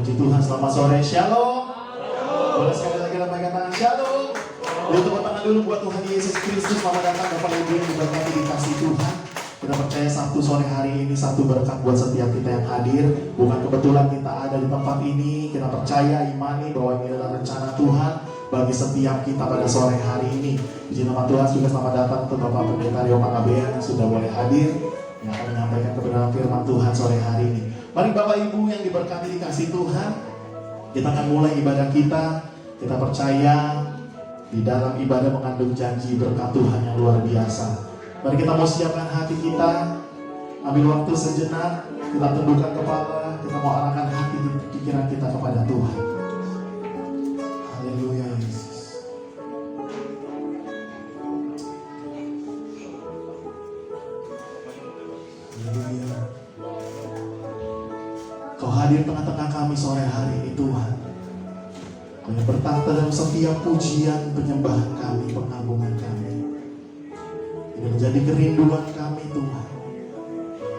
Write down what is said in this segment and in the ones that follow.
Puji Tuhan, selamat sore, shalom. Boleh sekali lagi lambaikan tangan, shalom. Beri tepuk tangan dulu buat Tuhan Yesus Kristus. Selamat datang Bapak Ibu yang diberkati dikasih Tuhan. Kita percaya Sabtu sore hari ini satu berkat buat setiap kita yang hadir. Bukan kebetulan kita ada di tempat ini. Kita percaya, imani bahwa ini adalah rencana Tuhan bagi setiap kita pada sore hari ini. Puji nama Tuhan, juga selamat datang untuk Bapak Pendeta Rio Mangabean yang sudah boleh hadir, yang akan menyampaikan kebenaran firman Tuhan sore hari ini. Mari Bapak Ibu yang diberkati dikasih Tuhan, kita akan mulai ibadah kita. Kita percaya di dalam ibadah mengandung janji berkat Tuhan yang luar biasa. Mari kita mau siapkan hati kita, ambil waktu sejenak, kita tundukkan kepala, kita mau arahkan hati dan pikiran kita kepada Tuhan. Haleluya Yesus. Haleluya. Kau hadir tengah-tengah kami sore hari ini Tuhan. Kau yang bertahta dalam setiap pujian, penyembahan kami, pengagungan kami. Ini menjadi kerinduan kami Tuhan,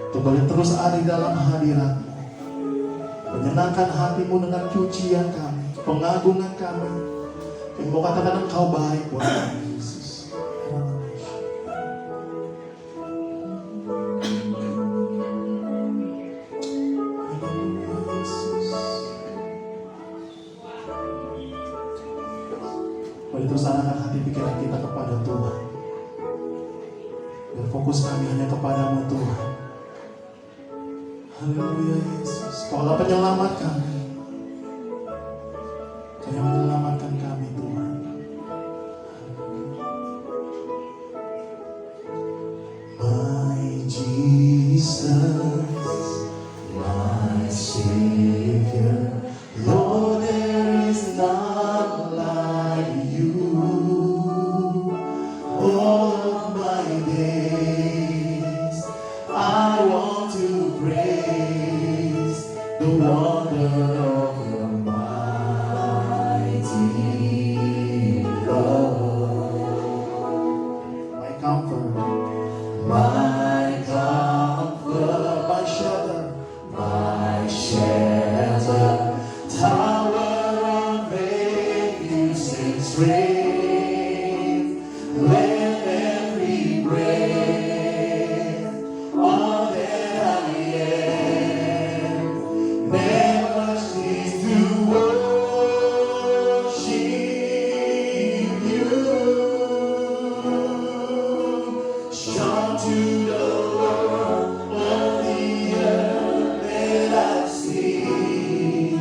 untuk boleh terus ada di dalam hadirat-Mu, menyenangkan hati-Mu dengan pujian kami, pengagungan kami. Yang mau katakan Engkau baik buat kami Yesus. Boleh terus arahkan hati pikiran kita kepada Tuhan. Biar fokus kami hanya kepada-Mu Tuhan. Haleluya Yesus. Kau adalah penyelamat kami. Kau yang menyelamatkan kami Tuhan. My Jesus, my Savior, Lord, there is none like you. All of my days I want to praise the wonder of your mighty love. My comfort, my shelter, tower of refuge and strength. Let every breath, all that I am, never cease to worship you. Shout to the Lord of the earth, let us sing.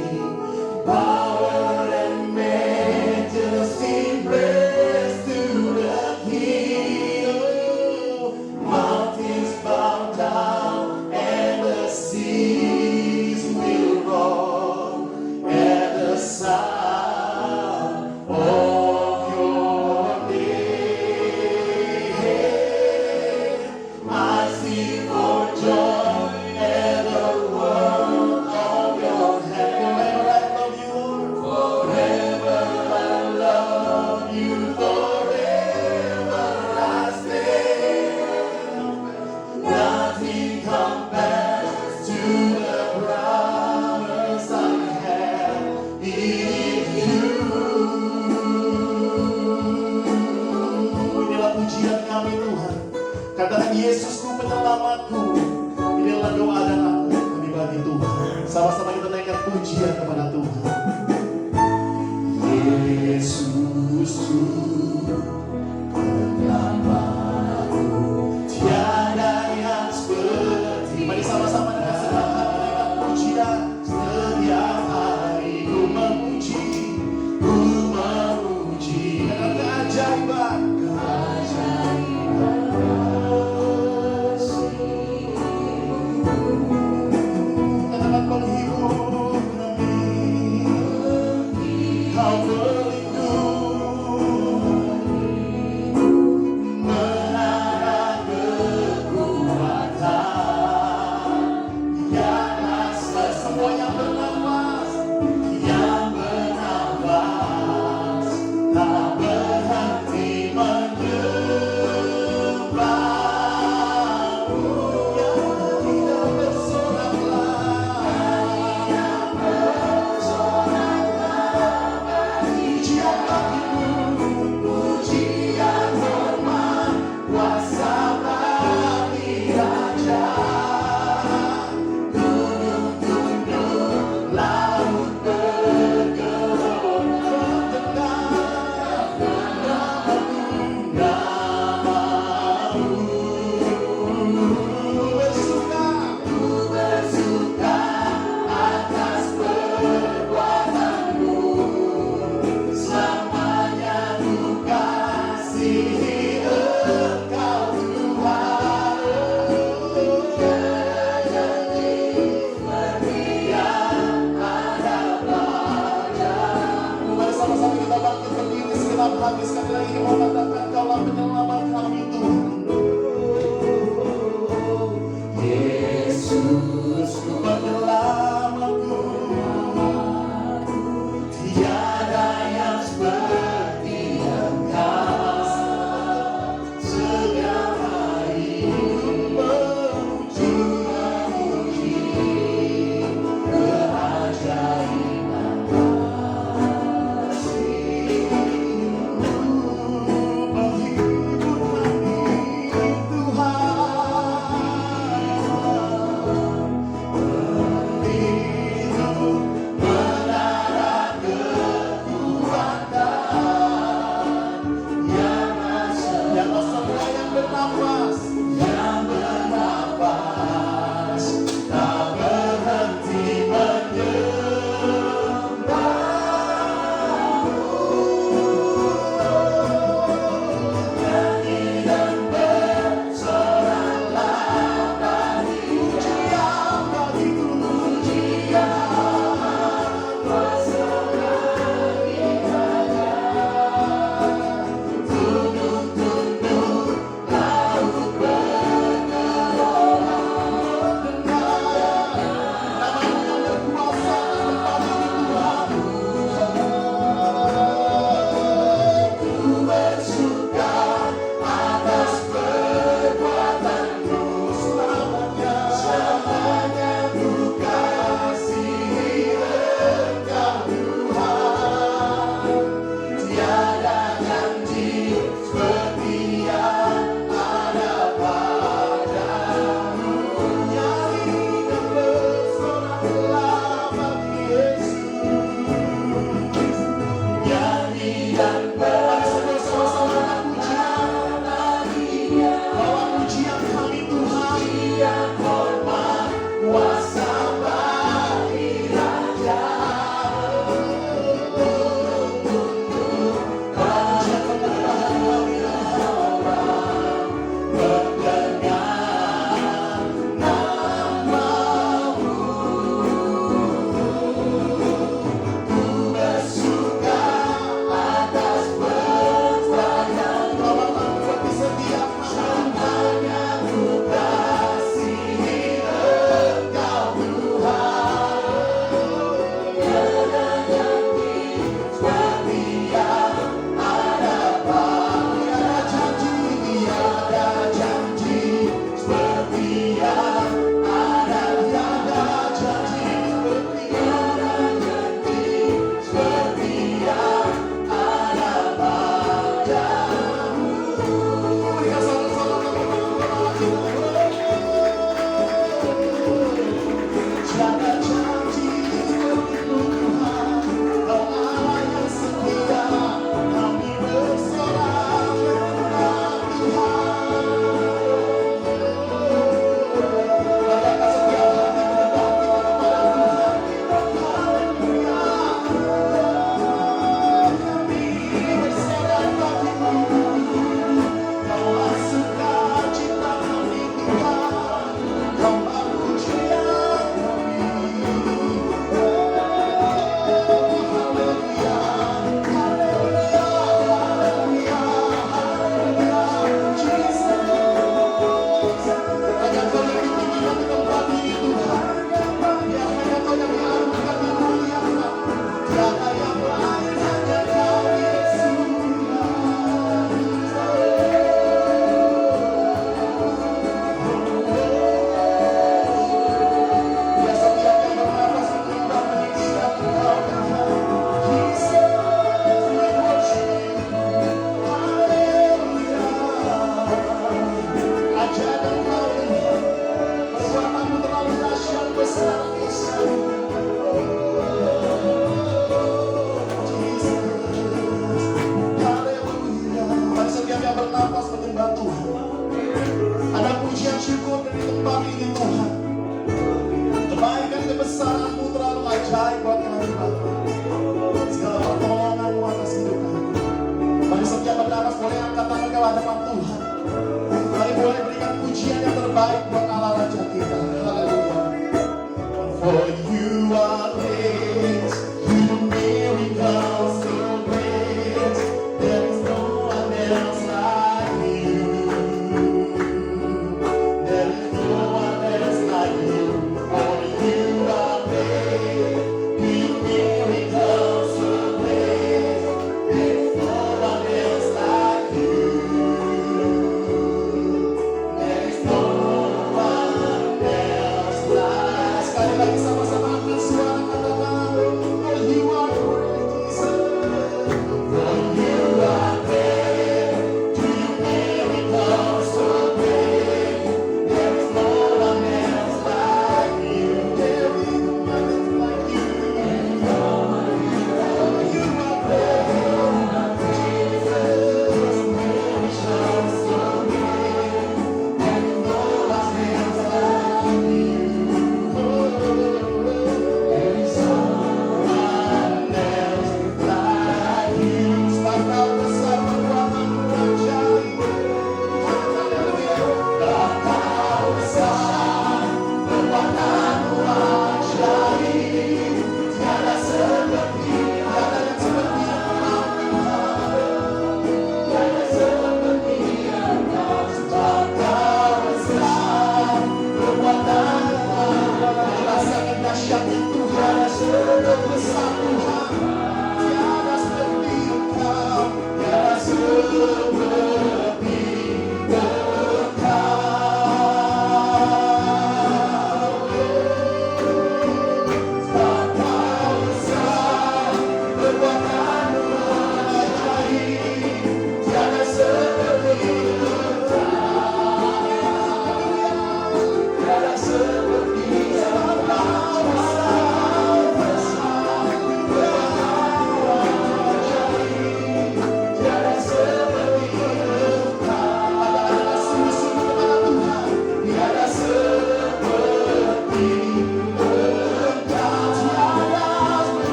Power and majesty, praise to the King. Mountains bow down and the seas will roar at the sound of your name. I sing for joy at the word of your hand. Forever I love you, forever I stand. Nothing compares to the promise I have in you. Inilah pujian kami Tuhan. Katakan Yesusku penyelamatku. Inilah doa dan aku kami bagi Tuhan. Sama-sama kita naikkan pujian kepada Tuhan. Yesusku penyelamatku, tiada yang seperti. Mari sama-sama dengan senang hati naikkan pujian. Setiap hari ku memuji dengan keajaiban. Katakan penghibur kami, Kau pelindung dalam hati sekali lagi mau katakan Kaulah penyelamat kami Tuhan. Yesus penyelamatku, tiada yang seperti Engkau. Setiap hari memuji keajaiban kasih-Mu, menghibur kami For you are great, you do miracles so great.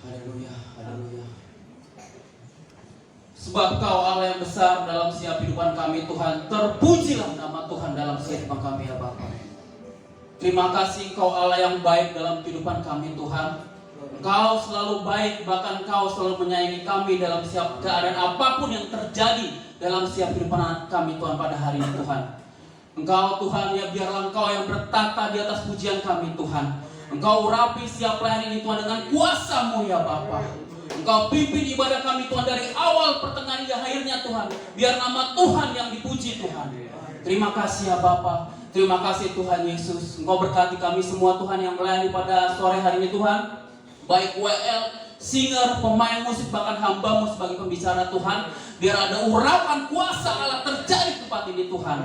Haleluya, haleluya. Sebab Kau Allah yang besar dalam setiap kehidupan kami Tuhan. Terpujilah nama Tuhan dalam setiap kehidupan kami ya Bapa. Terima kasih Engkau Allah yang baik dalam kehidupan kami Tuhan. Engkau selalu baik, bahkan Engkau selalu menyayangi kami dalam setiap keadaan apapun yang terjadi dalam setiap kehidupan kami Tuhan pada hari ini Tuhan. Engkau Tuhan ya biarlah Engkau yang bertata di atas pujian kami Tuhan. Engkau urapi setiap pelayanan ini Tuhan dengan kuasa-Mu ya Bapa. Engkau pimpin ibadah kami Tuhan dari awal, pertengahan hingga akhirnya Tuhan. Biar nama Tuhan yang dipuji Tuhan. Terima kasih ya Bapa. Terima kasih Tuhan Yesus. Engkau berkati kami semua Tuhan yang melayani pada sore hari ini Tuhan. Baik WL, singer, pemain musik, bahkan hamba-Mu sebagai pembicara Tuhan. Biar ada urapan kuasa Allah terjadi di tempat ini Tuhan.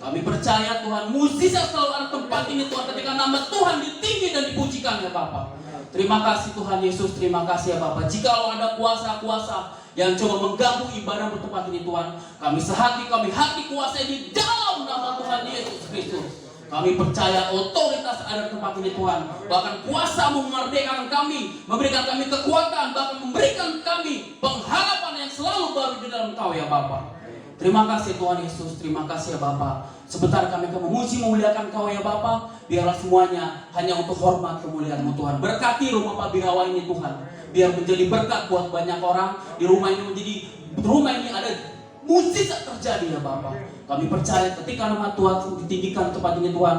Kami percaya Tuhan, mukjizat selalu ada tempat ini Tuhan ketika nama Tuhan ditinggi dan dipujikan ya Bapa. Terima kasih Tuhan Yesus, terima kasih ya Bapa. Jika ada kuasa-kuasa yang coba mengganggu ibadah bertempat ini Tuhan, kami sehati, kami hati kuasa ini dalam nama Tuhan Yesus Kristus. Kami percaya otoritas ada di tempat ini Tuhan. Bahkan kuasa-Mu memerdekakan kami, memberikan kami kekuatan, bahkan memberikan kami pengharapan yang selalu baru di dalam Kau ya Bapa. Terima kasih Tuhan Yesus, terima kasih ya Bapa. Sebentar kami akan memuji memuliakan Kau ya Bapa. Biarlah semuanya hanya untuk hormat kemuliaan-Mu Tuhan. Berkati rumah Pak Birawa ini Tuhan. Biar menjadi berkat buat banyak orang. Di rumah ini ada mukjizat terjadi ya Bapa. Kami percaya ketika nama Tuhan ditinggikan tempat ini Tuhan,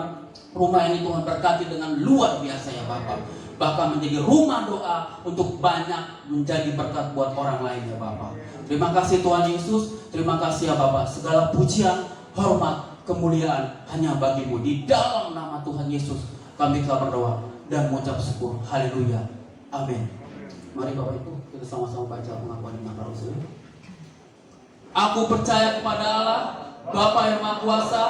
rumah ini Tuhan berkati dengan luar biasa ya Bapa. Bahkan menjadi rumah doa untuk banyak menjadi berkat buat orang lain ya Bapa. Terima kasih Tuhan Yesus, terima kasih ya Bapa. Segala pujian, hormat, kemuliaan hanya bagi-Mu. Di dalam nama Tuhan Yesus kami telah berdoa dan mengucap syukur. Haleluya. Amin. Mari Bapak Ibu kita sama-sama baca pengakuan iman Rasul. Aku percaya kepada Allah, Bapa yang Maha Kuasa,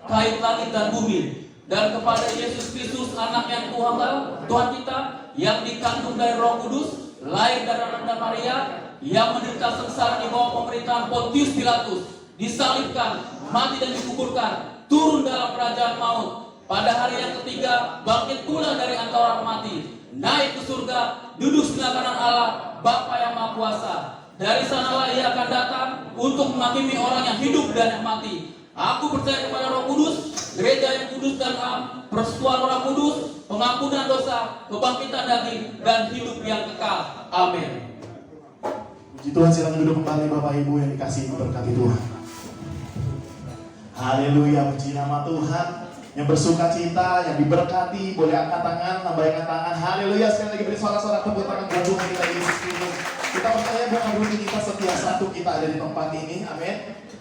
kait langit dan bumi, dan kepada Yesus Kristus anak yang Tuhan kita, yang dikandung dari Roh Kudus, lahir dari Nanda Maria, yang menderita sengsara di bawah pemerintahan Pontius Pilatus, disalibkan, mati dan dikuburkan, turun dalam kerajaan maut, pada hari yang ketiga bangkit pula dari antara orang mati, naik ke surga, duduk sebelah kanan Allah, Bapa yang Maha Kuasa. Dari sanalah Ia akan datang untuk menghakimi orang yang hidup dan yang mati. Aku percaya kepada Roh Kudus, gereja yang kudus dan am, persekutuan Roh Kudus, pengampunan dosa, kebangkitan daging, dan hidup yang kekal. Amin. Puji Tuhan, silakan duduk kembali Bapak Ibu yang dikasihi berkati Tuhan. Haleluya, puji nama Tuhan. Yang bersuka cita, yang diberkati, boleh angkat tangan, lambaikan tangan. Haleluya, sekali lagi beri suara-suara tepuk tangan buat Tuhan kita Yesus Kristus. Kita percaya bukan rutinitas setiap satu kita ada di tempat ini, amin.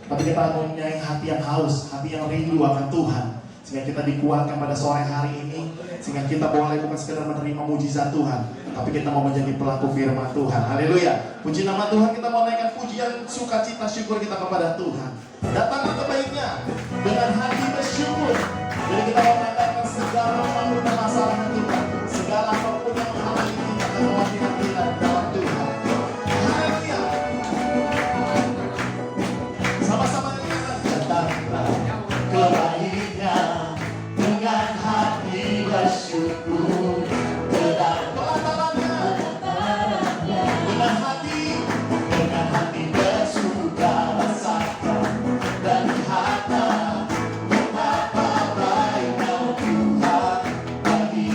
Tapi kita mempunyai hati yang haus, hati yang rindu akan Tuhan. Sehingga kita dikuatkan pada sore hari ini, sehingga kita boleh bukan sekedar menerima mujizat Tuhan, tapi kita mau menjadi pelaku firman Tuhan. Haleluya. Puji nama Tuhan, kita mau naikkan pujian, sukacita, syukur kita kepada Tuhan. Datanglah kebaiknya dengan hati bersyukur. Jadi kita mau mengatakan segala apapun permasalahan kita, segala apapun yang menghalangi kita dan kewakilan kita dalam Tuhan. Haleluya. Sama-sama dengan datanglah kebaiknya dengan hati bersyukur. Dengan hati bersuka rasakan dan lihatlah betapa baiknya Tuhan bagi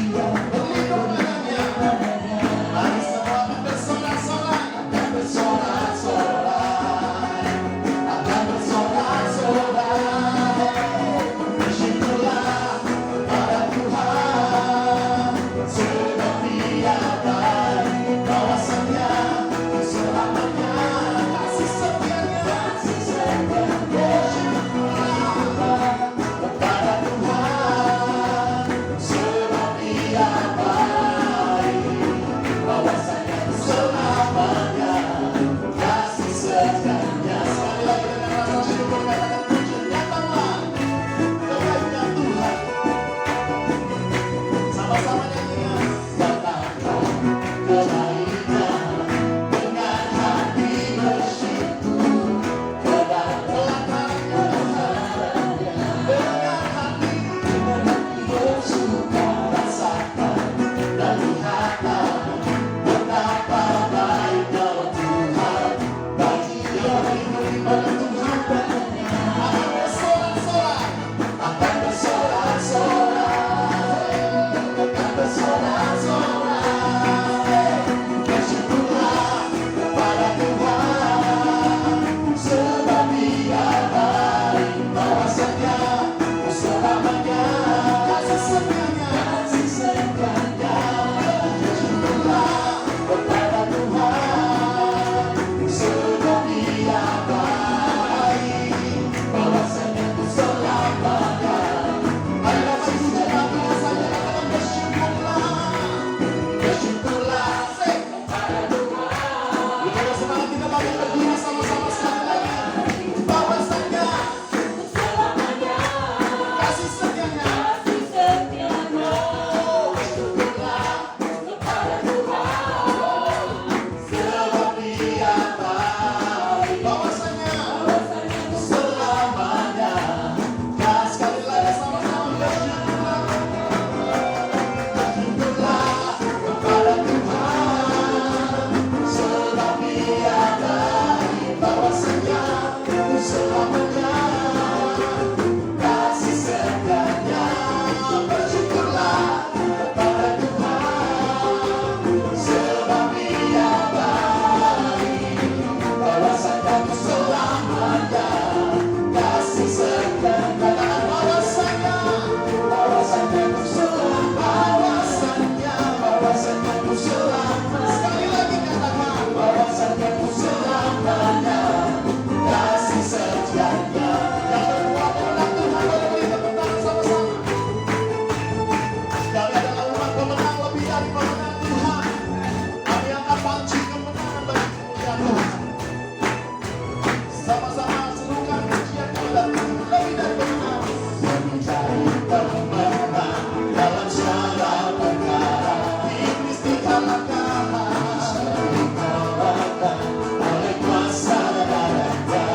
oleh kuasa darah-Nya.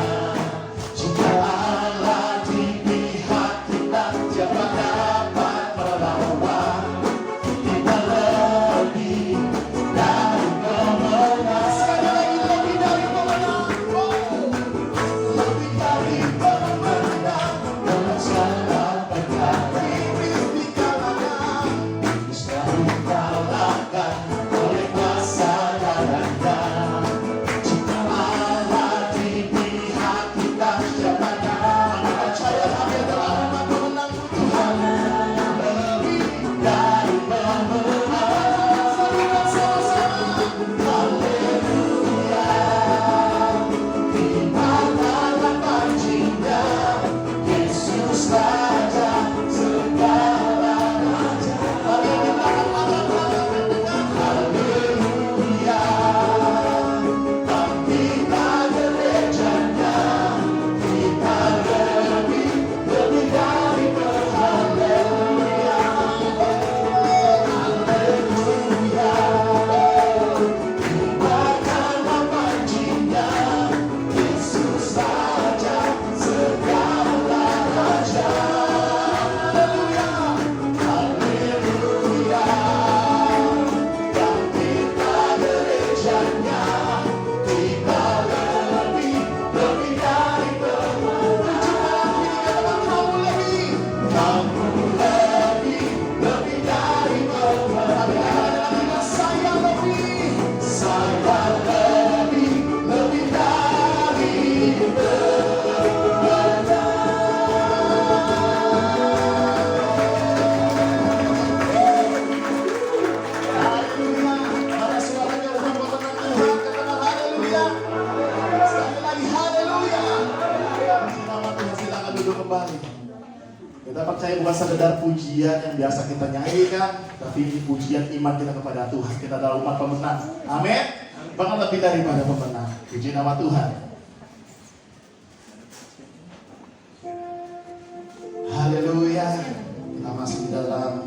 Jika Allah di pihak kita, siapa dapat melawan? Kita lebih dari pemenang. Sekali lagi, lebih dari pemenang. Lebih dari pemenang. Dalam segala perkara iblis dikalahkan. Iblis dikalahkan oleh kuasa darah-Nya. Jika Allah di pihak kita, siapa dapat? Percaya kami adalah umat pemenang Tuhan. Lebih dari pemenang. Sama-sama. Haleluya. Di mana pancinya Yesus Raja segala raja. Mari kita katakan dengan haleluya. Kita gerejanya, kita lebih dari berhaleluya. Haleluya. Dibacalah pancinya Yesus Raja segala raja. Haleluya. Haleluya. Dan kita gerejanya, kita lebih dari pemenang. Kamu lebih dari pemenang. Saya lebih dari haleluya. Mana suaranya untuk pemenang Tuhan? Katakan haleluya. Sekali lagi haleluya. Puji nama Tuhan, silakan duduk kembali. Kita percaya bukan sekedar pujian yang biasa kita nyanyikan, tapi ini pujian iman kita kepada Tuhan. Kita adalah umat pemenang. Amin. Bahkan lebih daripada pemenang. Puji nama Tuhan. Haleluya. Kita masih di dalam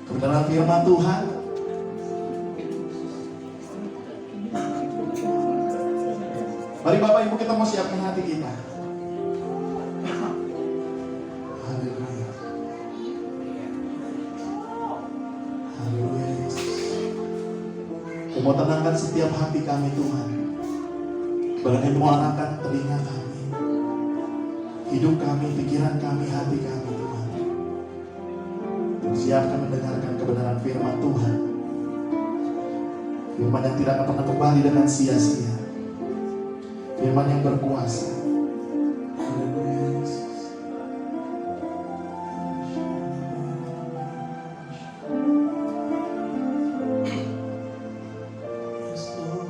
kebenaran firman Tuhan. Mari Bapak Ibu kita mau siapkan hati kita. Haleluya. Haleluya Yesus. Kau mau tenangkan setiap hati kami Tuhan. Bahkan mau arahkan telinga kami, hidup kami, pikiran kami, hati kami Tuhan. Siapkan mendengarkan kebenaran firman Tuhan. Firman yang tidak akan pernah kembali dengan sia-sia. Firman yang berkuasa. Haleluya Yesus. Yes, Lord.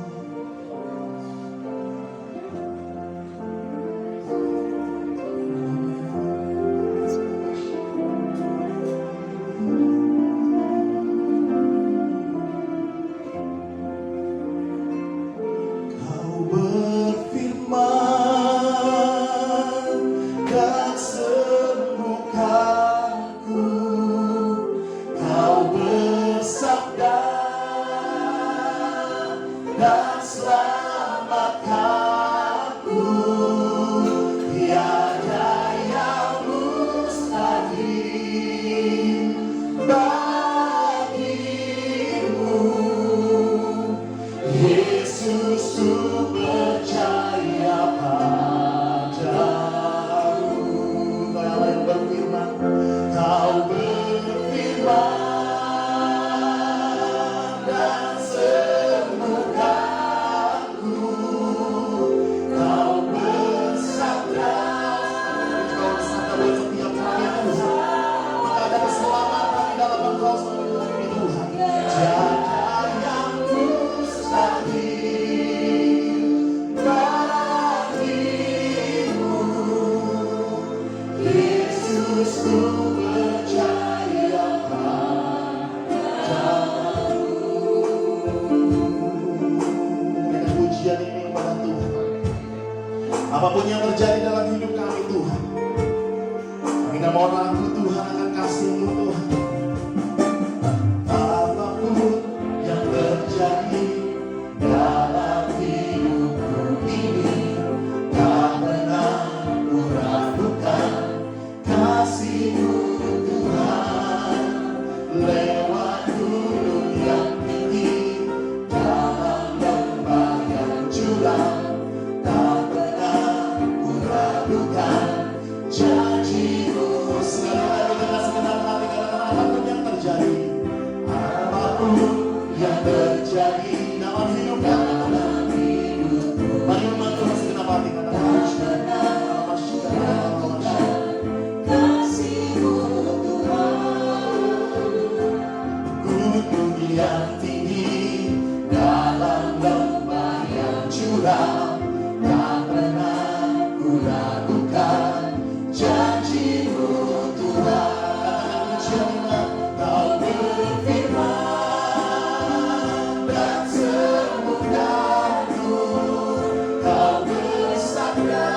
Kau berfirman dan sembuhkanku. Kau bersabda dan selamatkanku. Tiada yang mustahil bagimu. Yesus, ku percaya padamu. Kau Allah yang berfirman. Kau berfirman dan sembuhkanku. Kau bersabda. Kau bersabda buat setiap kami Tuhan. Maka ada keselamatan di dalam Engkau seluruh Tuhan. Tiada yang mustahil bagimu. Yesus, ku percaya padamu. Dengan pujian ini kepada Tuhan, apapun yang terjadi dalam hidup kami Tuhan, kami gak mau ragu Tuhan akan kasih-Mu Tuhan. Apapun yang tinggi, dalam lembah yang curam, tak pernah ku ragukan janji-Mu Tuhan. Kau berfirman dan semudah Nur, Kau bersabda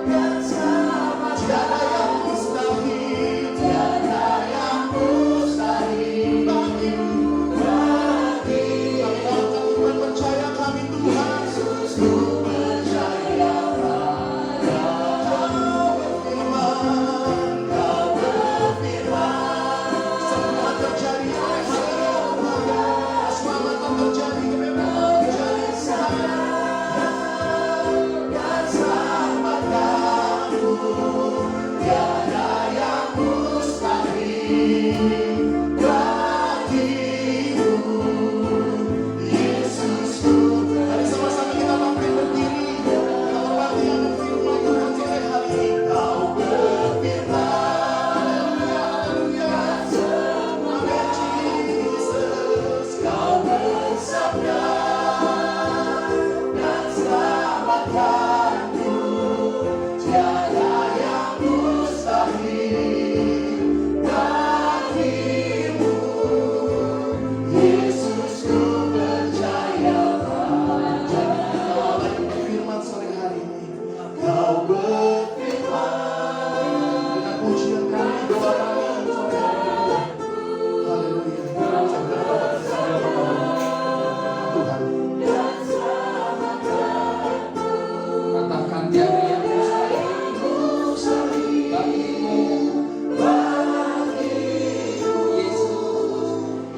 dan sama. Tiada yang mustahil, tiada yang mustahil bagimu, bagi kami percaya kami Tuhan. Yesus, ku percaya Kau berfirman, Kau berfirman, semua terjadi oleh Tuhan. Keselamatan terjadi, kebebasan terjadi, dan selamatkanmu. Tiada yang mustahil bagimu, Yesusku. Mari sama-sama kita bangkit berdiri, kita berbakti akan firman Tuhan sore hari ini. Kau berfirman, haleluya, amin Jesus. Kau bersabda dan selamatkanku. Tiada yang mustahil bagimu, Yesus, ku percaya. Kau berfirman sore hari ini. Kau berfirman dengan pujian kami, doa kami sore hari ini. Haleluya. Tuhan. Katakan tiada yang mustahil bagimu,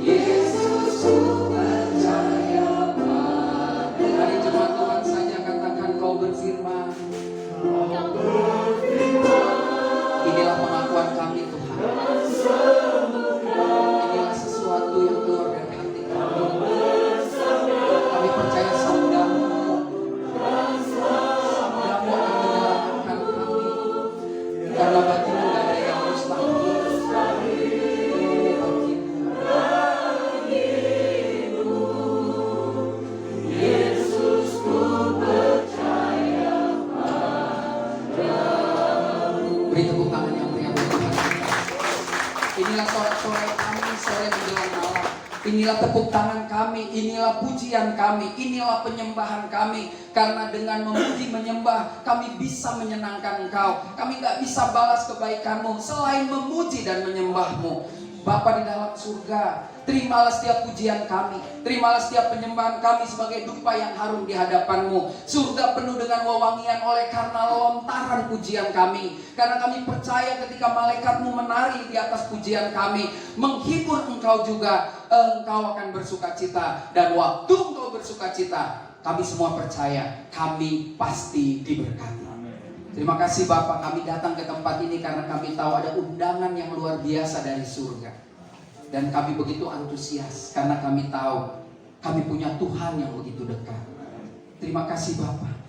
Yesus, ku percaya padamu. Mari jemaat Tuhan saja katakan kau berfirman. Inilah pengakuan kami Tuhan. Inilah sesuatu yang keluar dari hati kami. Kami percaya sabda-Mu akan menyelamatkan kami. Karena bagimu tidak ada yang mustahil. Yesus, ku percaya padamu. Beri tepuk tangan yang meriah buat Tuhan. Inilah sore kami, sore menjelang malam. Inilah tepuk tangan kami, inilah pujian kami, inilah penyembahan kami. Karena dengan memuji menyembah, kami bisa menyenangkan Engkau. Kami gak bisa balas kebaikan-Mu selain memuji dan menyembah-Mu. Bapa di dalam surga, terimalah setiap pujian kami, terimalah setiap penyembahan kami sebagai dupa yang harum di hadapan-Mu. Surga penuh dengan wewangian oleh karena lontaran pujian kami. Karena kami percaya ketika malaikat-Mu menari di atas pujian kami, menghibur Engkau juga, Engkau akan bersukacita. Dan waktu Engkau bersukacita, kami semua percaya kami pasti diberkati. Terima kasih Bapak, kami datang ke tempat ini karena kami tahu ada undangan yang luar biasa dari surga. Dan kami begitu antusias karena kami tahu kami punya Tuhan yang begitu dekat. Terima kasih Bapak.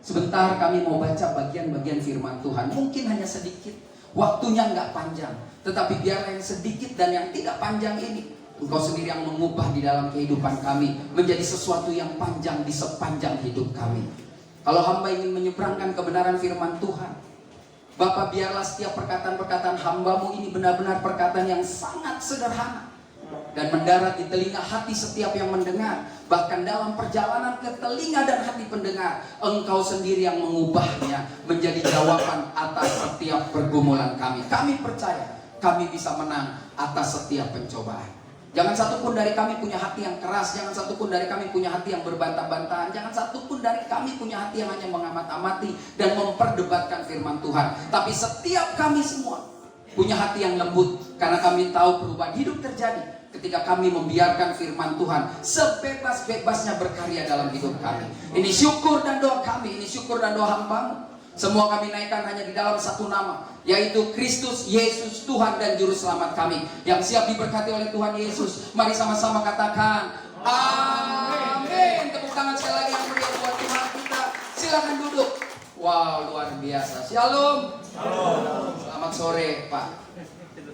Sebentar kami mau baca bagian-bagian firman Tuhan. Mungkin hanya sedikit, waktunya nggak panjang. Tetapi biarlah yang sedikit dan yang tidak panjang ini, Engkau sendiri yang mengubah di dalam kehidupan kami menjadi sesuatu yang panjang di sepanjang hidup kami. Kalau hamba ingin menyeberangkan kebenaran firman Tuhan, Bapak biarlah setiap perkataan-perkataan hamba-Mu ini benar-benar perkataan yang sangat sederhana dan mendarat di telinga hati setiap yang mendengar. Bahkan dalam perjalanan ke telinga dan hati pendengar, Engkau sendiri yang mengubahnya menjadi jawaban atas setiap pergumulan kami. Kami percaya kami bisa menang atas setiap pencobaan. Jangan satupun dari kami punya hati yang keras. Jangan satupun dari kami punya hati yang berbantah-bantahan. Jangan satupun dari kami punya hati yang hanya mengamat-amati dan memperdebatkan firman Tuhan. Tapi setiap kami semua punya hati yang lembut. Karena kami tahu perubahan hidup terjadi ketika kami membiarkan firman Tuhan sebebas-bebasnya berkarya dalam hidup kami. Ini syukur dan doa kami. Ini syukur dan doa hamba-Mu. Semua kami naikkan hanya di dalam satu nama, yaitu Kristus Yesus, Tuhan dan Juru Selamat kami, yang siap diberkati oleh Tuhan Yesus. Mari sama-sama katakan amin. Tepuk tangan sekali lagi yang meriah buat Tuhan kita. Silakan duduk. Wow, luar biasa. Shalom. Shalom. Selamat sore Pak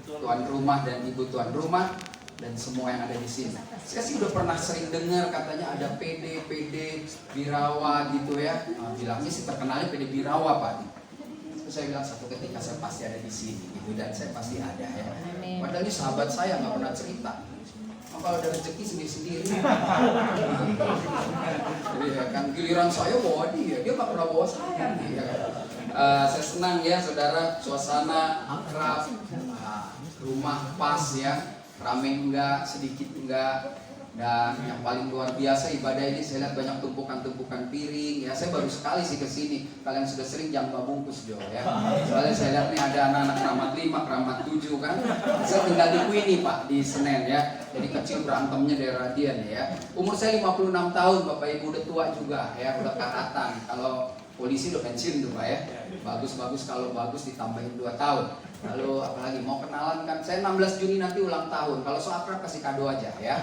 tuan rumah dan ibu tuan rumah. dan semua yang ada di sini. Saya sih udah pernah sering dengar katanya ada PD Birawa gitu ya. Bilangnya sih terkenalnya PD Birawa Pak. Terus saya bilang satu ketika saya pasti ada di sini gitu, dan saya pasti ada ya. Padahal ini sahabat saya nggak pernah cerita. Kalau ada rezeki sendiri-sendiri. Ya kan, giliran saya bawa dia nggak pernah bawa saya. Ya kan? Saya senang ya saudara, suasana akrab, rumah pas ya, rame enggak, sedikit enggak. Dan yang paling luar biasa ibadah ini saya lihat banyak tumpukan-tumpukan piring ya. Saya baru sekali sih ke sini. Kalian sudah sering jangan bungkus Jo ya. Soalnya saya lihat nih ada anak-anak keramat 5, keramat 7 kan. Saya tinggal di Queenie Pak, di Senen ya. Jadi kecil berantemnya daerah Dian ya. Umur saya 56 tahun, Bapak Ibu udah tua juga ya, udah karatan. Kalau polisi udah pensiun tuh Pak ya. Bagus-bagus, kalau bagus ditambahin 2 tahun. Lalu apalagi mau kenalan kan, saya 16 Juni nanti ulang tahun. Kalau so akrab kasih kado aja ya.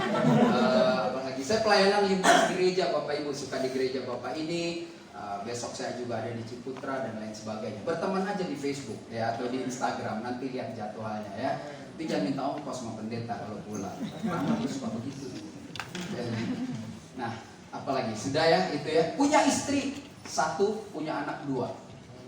Apalagi saya pelayanan lintas gereja Bapak Ibu, suka di gereja Bapak ini. Besok saya juga ada di Ciputra dan lain sebagainya. Berteman aja di Facebook ya, atau di Instagram, nanti lihat jadwalnya ya. Tapi jangan minta ongkos sama pendeta kalau pulang. Karena suka begitu. Nah, apalagi sudah ya itu ya. Punya istri 1, punya anak 2.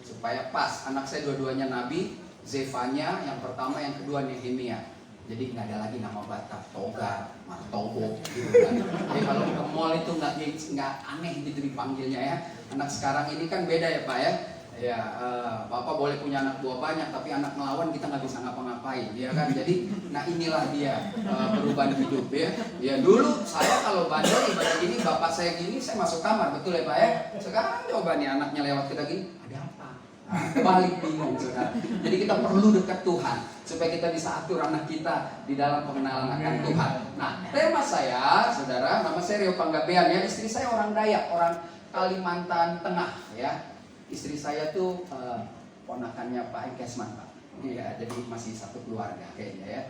Supaya pas, anak saya dua-duanya nabi. Zefanya yang pertama, yang kedua Nehemia. Jadi nggak ada lagi nama Batak, Toga, Martobo gitu kan. Jadi kalau ke mall itu nggak aneh gitu dipanggilnya ya. Anak sekarang ini kan beda ya Pak ya. Ya, Bapak boleh punya anak buah banyak, tapi anak melawan kita nggak bisa ngapa-ngapain, ya kan? Jadi, nah inilah dia perubahan hidup ya. Ya dulu saya kalau bandel ibadah gini, bapak saya gini, saya masuk kamar, betul ya Pak ya. Sekarang coba nih anaknya lewat kita gini, ada apa? Balik bingung saudara. Jadi kita perlu dekat Tuhan supaya kita bisa atur anak kita di dalam pengenalan akan Tuhan. Nah, tema saya saudara, nama saya Rio Panggabean ya. Istri saya orang Dayak, orang Kalimantan Tengah ya. Istri saya tuh ponakannya Pak Enkesman Pak. Iya, jadi masih satu keluarga kayaknya ya.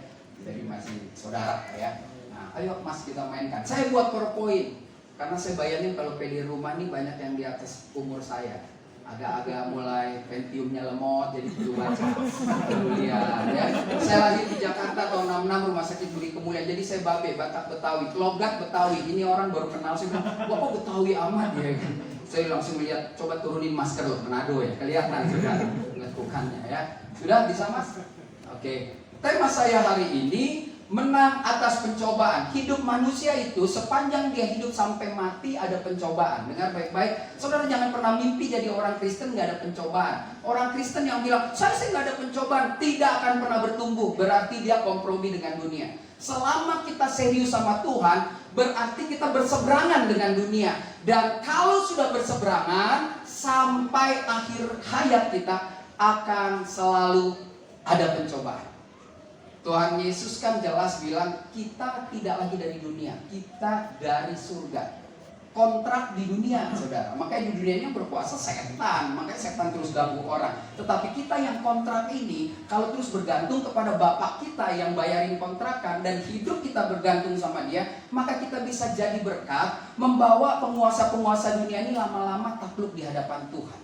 Jadi masih saudara ya. Nah, ayo Mas kita mainkan. Saya buat PowerPoint karena saya bayangin kalau PD rumah nih banyak yang di atas umur saya. Agak-agak mulai Pentiumnya lemot, jadi perlu baca, perlu lihat ya. Saya lahir di Jakarta tahun 66, rumah sakit Budi Kemuliaan. Jadi saya Batak Betawi, logat Betawi. Ini orang baru kenal, saya bilang, wah kok Betawi amat ya. Saya langsung lihat, coba turunin masker loh, Manado ya, kelihatan sudah lekukannya ya. Sudah bisa Mas? Oke. Tema saya hari ini, menang atas pencobaan. Hidup manusia itu sepanjang dia hidup sampai mati ada pencobaan. Dengar baik-baik. Saudara jangan pernah mimpi jadi orang Kristen gak ada pencobaan. Orang Kristen yang bilang, saya sih gak ada pencobaan, tidak akan pernah bertumbuh. Berarti dia kompromi dengan dunia. Selama kita serius sama Tuhan, berarti kita berseberangan dengan dunia. Dan kalau sudah berseberangan, sampai akhir hayat kita akan selalu ada pencobaan. Tuhan Yesus kan jelas bilang kita tidak lagi dari dunia, kita dari surga. Kontrak di dunia, saudara. Makanya di dunia ini yang berkuasa setan, makanya setan terus ganggu orang. Tetapi kita yang kontrak ini, kalau terus bergantung kepada Bapak kita yang bayarin kontrakan dan hidup kita bergantung sama Dia, maka kita bisa jadi berkat, membawa penguasa-penguasa dunia ini lama-lama takluk di hadapan Tuhan.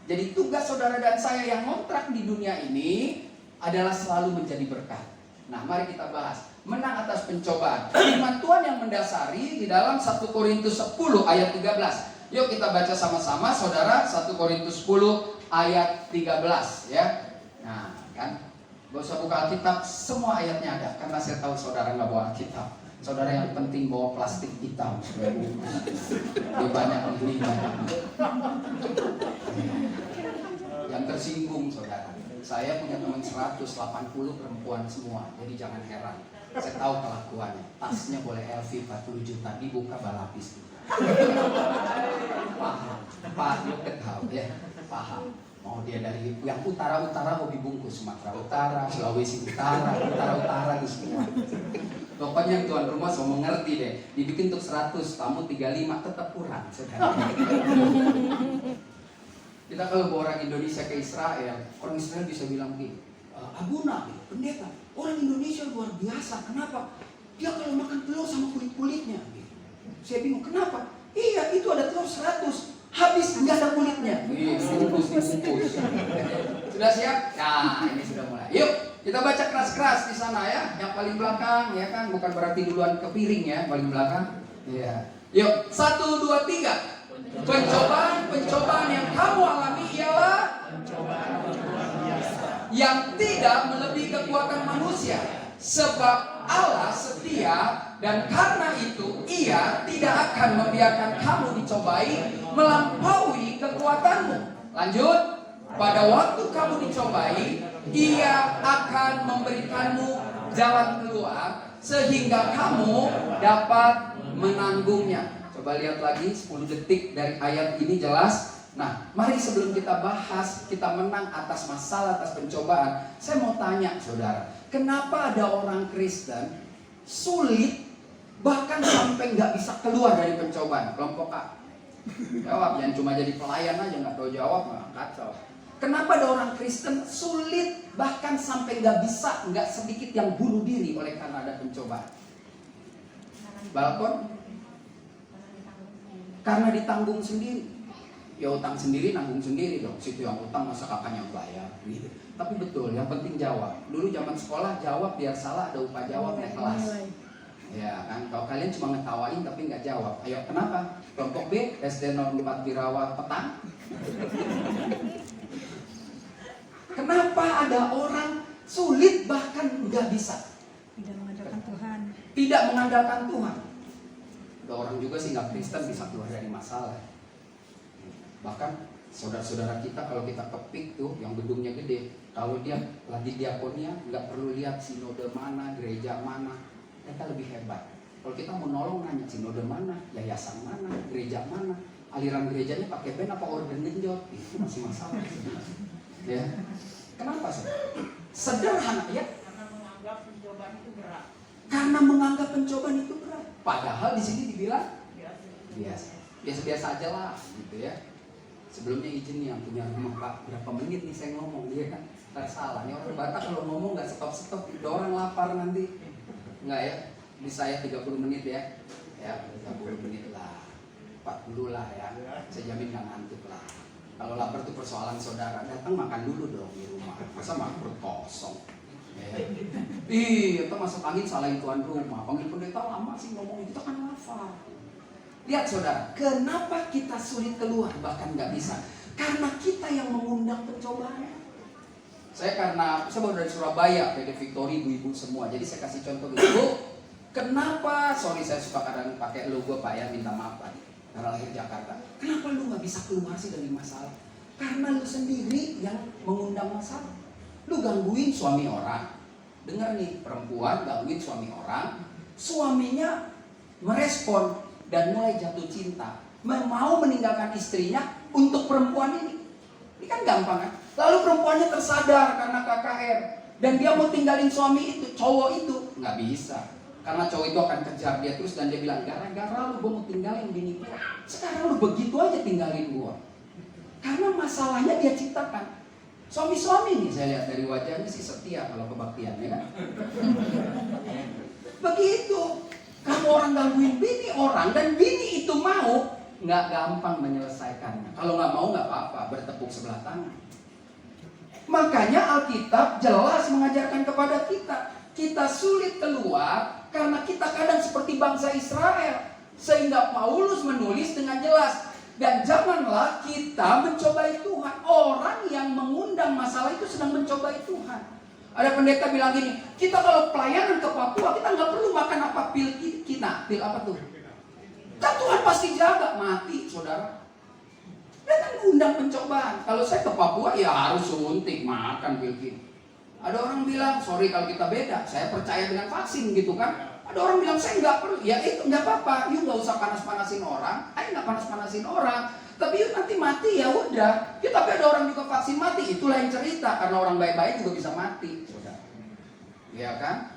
Jadi tugas saudara dan saya yang kontrak di dunia ini adalah selalu menjadi berkat. Nah, mari kita bahas menang atas pencobaan. Firman Tuhan yang mendasari di dalam 1 Korintus 10 ayat 13. Yuk kita baca sama-sama saudara, 1 Korintus 10 ayat 13 ya. Nah, kan gak usah buka Alkitab, semua ayatnya ada karena saya tahu saudara nggak bawa Alkitab. Saudara yang penting bawa plastik hitam supaya bungkus. Dia banyak ini banyak. Yang tersinggung saudara. Saya punya teman 180 perempuan semua, jadi jangan heran. Saya tahu kelakuannya. Tasnya boleh LV 40 juta, dibuka balapis. Paham, Pak tahu ya, paham. Mau dia dari yang utara-utara mau dibungkus, Sumatera Utara, Sulawesi Utara itu semua. Pokoknya tuan rumah semua mengerti deh. Dibikin untuk 100, tamu 35 tetap kurang, saudara. Kita kalau bawa orang Indonesia ke Israel, orang Israel bisa bilang begini, Abuna, pendeta, orang Indonesia luar biasa. Kenapa? Dia kalau makan telur sama kulit-kulitnya. Saya bingung, kenapa? Iya, itu ada telur 100, habis nggak ada kulitnya. Dibungkus. Sudah siap? Nah, ini sudah mulai. Yuk. kita baca keras-keras di sana ya. Yang paling belakang ya kan, bukan berarti duluan ke piring ya, paling belakang. Iya. Yuk, 1, 2, 3. Pencobaan yang kamu alami ialah yang tidak melebihi kekuatan manusia. Sebab Allah setia dan karena itu Ia tidak akan membiarkan kamu dicobai melampaui kekuatanmu. Lanjut. Pada waktu kamu dicobai, Ia akan memberikanmu jalan keluar sehingga kamu dapat menanggungnya. Coba lihat lagi 10 detik dari ayat ini jelas. Nah, mari sebelum kita bahas, kita menang atas masalah, atas pencobaan, saya mau tanya saudara, kenapa ada orang Kristen sulit bahkan sampai nggak bisa keluar dari pencobaan? Kelompok A, jawab. Yang cuma jadi pelayan aja nggak tahu jawab, nggak kacau. Kenapa ada orang Kristen sulit bahkan sampai nggak bisa, nggak sedikit yang bunuh diri oleh karena ada pencobaan? Balkon? Karena ditanggung sendiri. Ya utang sendiri, nanggung sendiri dong. Situ yang utang masa kakaknya yang bayar gitu. Tapi betul, yang penting jawab. Dulu zaman sekolah jawab biar salah ada upah jawab naik kelas. Ya kan, kalau kalian cuma ngetawain tapi nggak jawab. Ayo, kenapa? Kelompok B, SD 04 Birawat Petang. Kenapa ada orang sulit bahkan nggak bisa? Tidak mengandalkan Tuhan. Tidak mengandalkan Tuhan. Ada orang juga sih nggak Kristen bisa keluar dari masalah. Bahkan saudara-saudara kita kalau kita kepik tuh yang gedungnya gede, kalau dia lagi diakonia nggak perlu lihat sinode mana, gereja mana, mereka lebih hebat. Kalau kita mau nolong nanya sinode mana, yayasan mana, gereja mana, aliran gerejanya pakai band apa orden genjot, itu masih masalah. Ya, kenapa sih? Sederhana ya. Karena menganggap pencobaan itu berat. Karena menganggap pencobaan itu berat. Padahal di sini dibilang biasa-biasa aja lah, gitu ya. Sebelumnya izin nih yang punya rumah Pak, berapa menit nih saya ngomong, dia kan salah. Nih orang Batak kalau ngomong nggak stop-stop, udah orang lapar nanti. Nggak ya, di saya 30 menit ya. Ya 30 menit lah, 40 lah ya. Saya jamin nggak ngantuk lah. Kalau lapar tuh persoalan saudara, datang makan dulu dong di rumah. Masa makan perut kosong? Ya. Ih, kita masuk angin salahin tuan rumah. Panggil pendeta lama sih ngomong, kita kan lapar. Lihat saudara, kenapa kita sulit keluar bahkan nggak bisa? Karena kita yang mengundang pencobaan. Saya baru dari Surabaya, PD Victory, ibu-ibu semua. Jadi saya kasih contoh gitu. Kenapa? Sorry saya suka kadang pakai logo Pak ya, minta maaf Pak. Karena lahir Jakarta. Kenapa lu nggak bisa keluar sih dari masalah? Karena lu sendiri yang mengundang masalah. Lu gangguin suami orang. Dengar nih, perempuan gangguin suami orang. Suaminya merespon dan mulai jatuh cinta, mau meninggalkan istrinya untuk perempuan ini. Ini kan gampang kan? Lalu perempuannya tersadar karena KKR dan dia mau tinggalin suami itu, cowok itu nggak bisa, karena cowok itu akan kejar dia terus dan dia bilang gara-gara lu gue mau tinggalin bini gue, sekarang lu begitu aja tinggalin gue. Karena masalahnya dia ciptakan. Suami-suami nih saya lihat dari wajahnya sih setia kalau kebaktian ya kan. Begitu. Kamu orang gangguin bini orang dan bini itu mau, nggak gampang menyelesaikannya. Kalau nggak mau nggak apa-apa, bertepuk sebelah tangan. Makanya Alkitab jelas mengajarkan kepada kita sulit keluar karena kita kadang seperti bangsa Israel. Sehingga Paulus menulis dengan jelas, dan janganlah kita mencobai Tuhan. Orang yang mengundang masalah itu sedang mencobai Tuhan. Ada pendeta bilang gini, kita kalau pelayanan ke Papua, kita nggak perlu makan apa pil kita. Pil apa tuh? Kan Tuhan pasti jaga, mati saudara. Dia kan undang pencobaan. Kalau saya ke Papua, ya harus suntik, makan pil kita. Ada orang bilang, sorry kalau kita beda, saya percaya dengan vaksin gitu kan. Ada orang bilang, saya nggak perlu, ya itu nggak apa-apa. You nggak usah panas-panasin orang, saya nggak panas-panasin orang. Tapi yuk nanti mati ya udah. Ya tapi ada orang juga vaksin mati, itu lain cerita. Karena orang baik-baik juga bisa mati, saudara. Ya kan?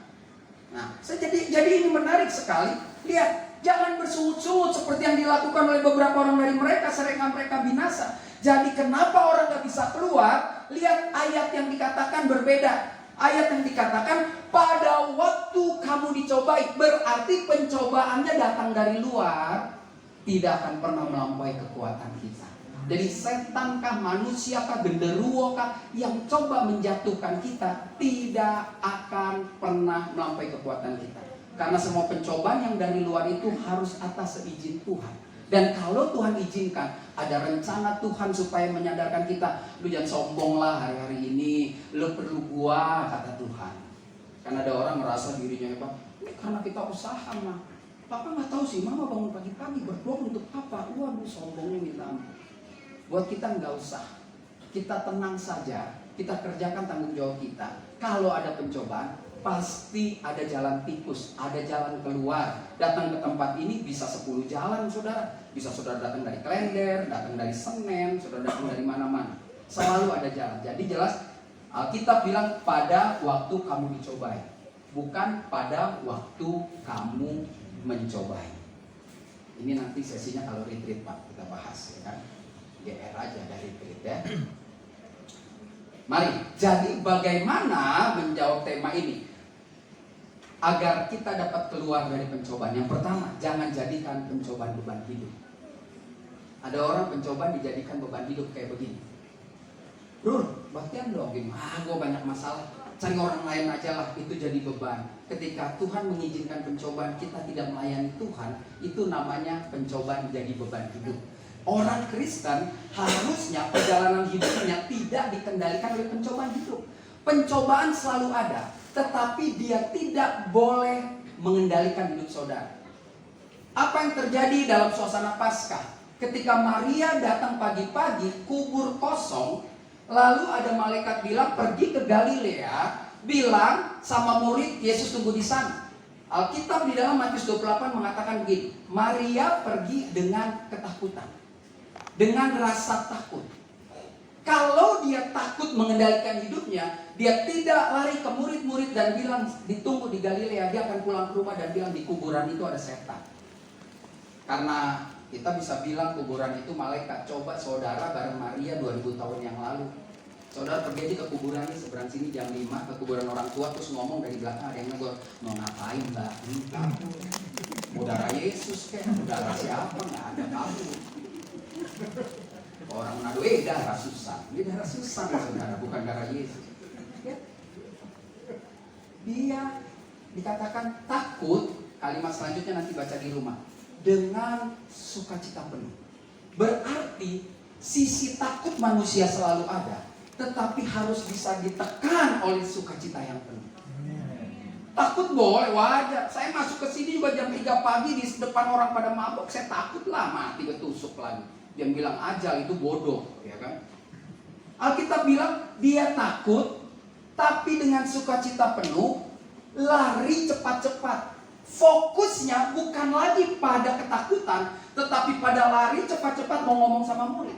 Nah, jadi ini menarik sekali. Lihat, jangan bersungut-sungut seperti yang dilakukan oleh beberapa orang dari mereka, sehingga mereka binasa. Jadi kenapa orang nggak bisa keluar? Lihat ayat yang dikatakan berbeda. Ayat yang dikatakan pada waktu kamu dicobai, berarti pencobaannya datang dari luar. Tidak akan pernah melampaui kekuatan kita. Jadi setankah, manusiakah, genderuwokah yang coba menjatuhkan kita tidak akan pernah melampaui kekuatan kita. Karena semua pencobaan yang dari luar itu harus atas seizin Tuhan. Dan kalau Tuhan izinkan, ada rencana Tuhan supaya menyadarkan kita, lu jangan sombong lah hari-hari ini, lu perlu gua, kata Tuhan. Karena ada orang merasa dirinya hebat, ini karena kita usaha mah. Papa nggak tahu sih, mama bangun pagi-pagi berdoa untuk apa? Waduh, sombongnya minta ampun. Buat kita nggak usah, kita tenang saja, kita kerjakan tanggung jawab kita. Kalau ada pencobaan, pasti ada jalan tikus, ada jalan keluar. Datang ke tempat ini bisa 10 jalan, saudara. Bisa saudara datang dari Klender, datang dari Senen, saudara datang dari mana-mana. Selalu ada jalan. Jadi jelas, Alkitab bilang pada waktu kamu dicobai, bukan pada waktu kamu mencobai. Ini nanti sesinya kalau retreat Pak, kita bahas ya kan. GR aja dari retreat ya. Mari, jadi bagaimana menjawab tema ini? Agar kita dapat keluar dari pencobaan. Yang pertama, jangan jadikan pencobaan beban hidup. Ada orang pencobaan dijadikan beban hidup kayak begini. Bro, buktian dong, gue banyak masalah. Cari orang lain aja lah, itu jadi beban. Ketika Tuhan mengizinkan pencobaan, kita tidak melayani Tuhan, itu namanya pencobaan jadi beban hidup. Orang Kristen harusnya perjalanan hidupnya tidak dikendalikan oleh pencobaan hidup. Pencobaan selalu ada, tetapi dia tidak boleh mengendalikan hidup saudara. Apa yang terjadi dalam suasana Paskah? Ketika Maria datang pagi-pagi, kubur kosong, lalu ada malaikat bilang pergi ke Galilea, bilang sama murid Yesus tunggu di sana. Alkitab di dalam Matius 28 mengatakan begini, Maria pergi dengan ketakutan, dengan rasa takut. Kalau dia takut mengendalikan hidupnya, dia tidak lari ke murid-murid dan bilang ditunggu di Galilea. Dia akan pulang ke rumah dan bilang di kuburan itu ada setan. Karena kita bisa bilang kuburan itu malaikat. Coba saudara bareng Maria 2000 tahun yang lalu, saudara pergi aja ke kuburan ini seberang sini jam 5, ke kuburan orang tua, terus ngomong dari belakang ada yang negor, mau ngapain mbak? Mau darah Yesus kayak, mau darah siapa? Nggak ada kamu. Orang Manado, darah Susan. Ini darah Susan saudara, bukan darah Yesus. Ya. Dia dikatakan takut. Kalimat selanjutnya nanti baca di rumah. Dengan sukacita penuh. Berarti sisi takut manusia selalu ada, tetapi harus bisa ditekan oleh sukacita yang penuh. Takut boleh, wajar. Saya masuk ke sini juga jam 3 pagi di depan orang pada mabok, saya takut lah mati ketusuk lagi. Dia bilang ajal itu bodoh, ya kan? Alkitab bilang dia takut, tapi dengan sukacita penuh, lari cepat-cepat. Fokusnya bukan lagi pada ketakutan, tetapi pada lari cepat-cepat mau ngomong sama murid.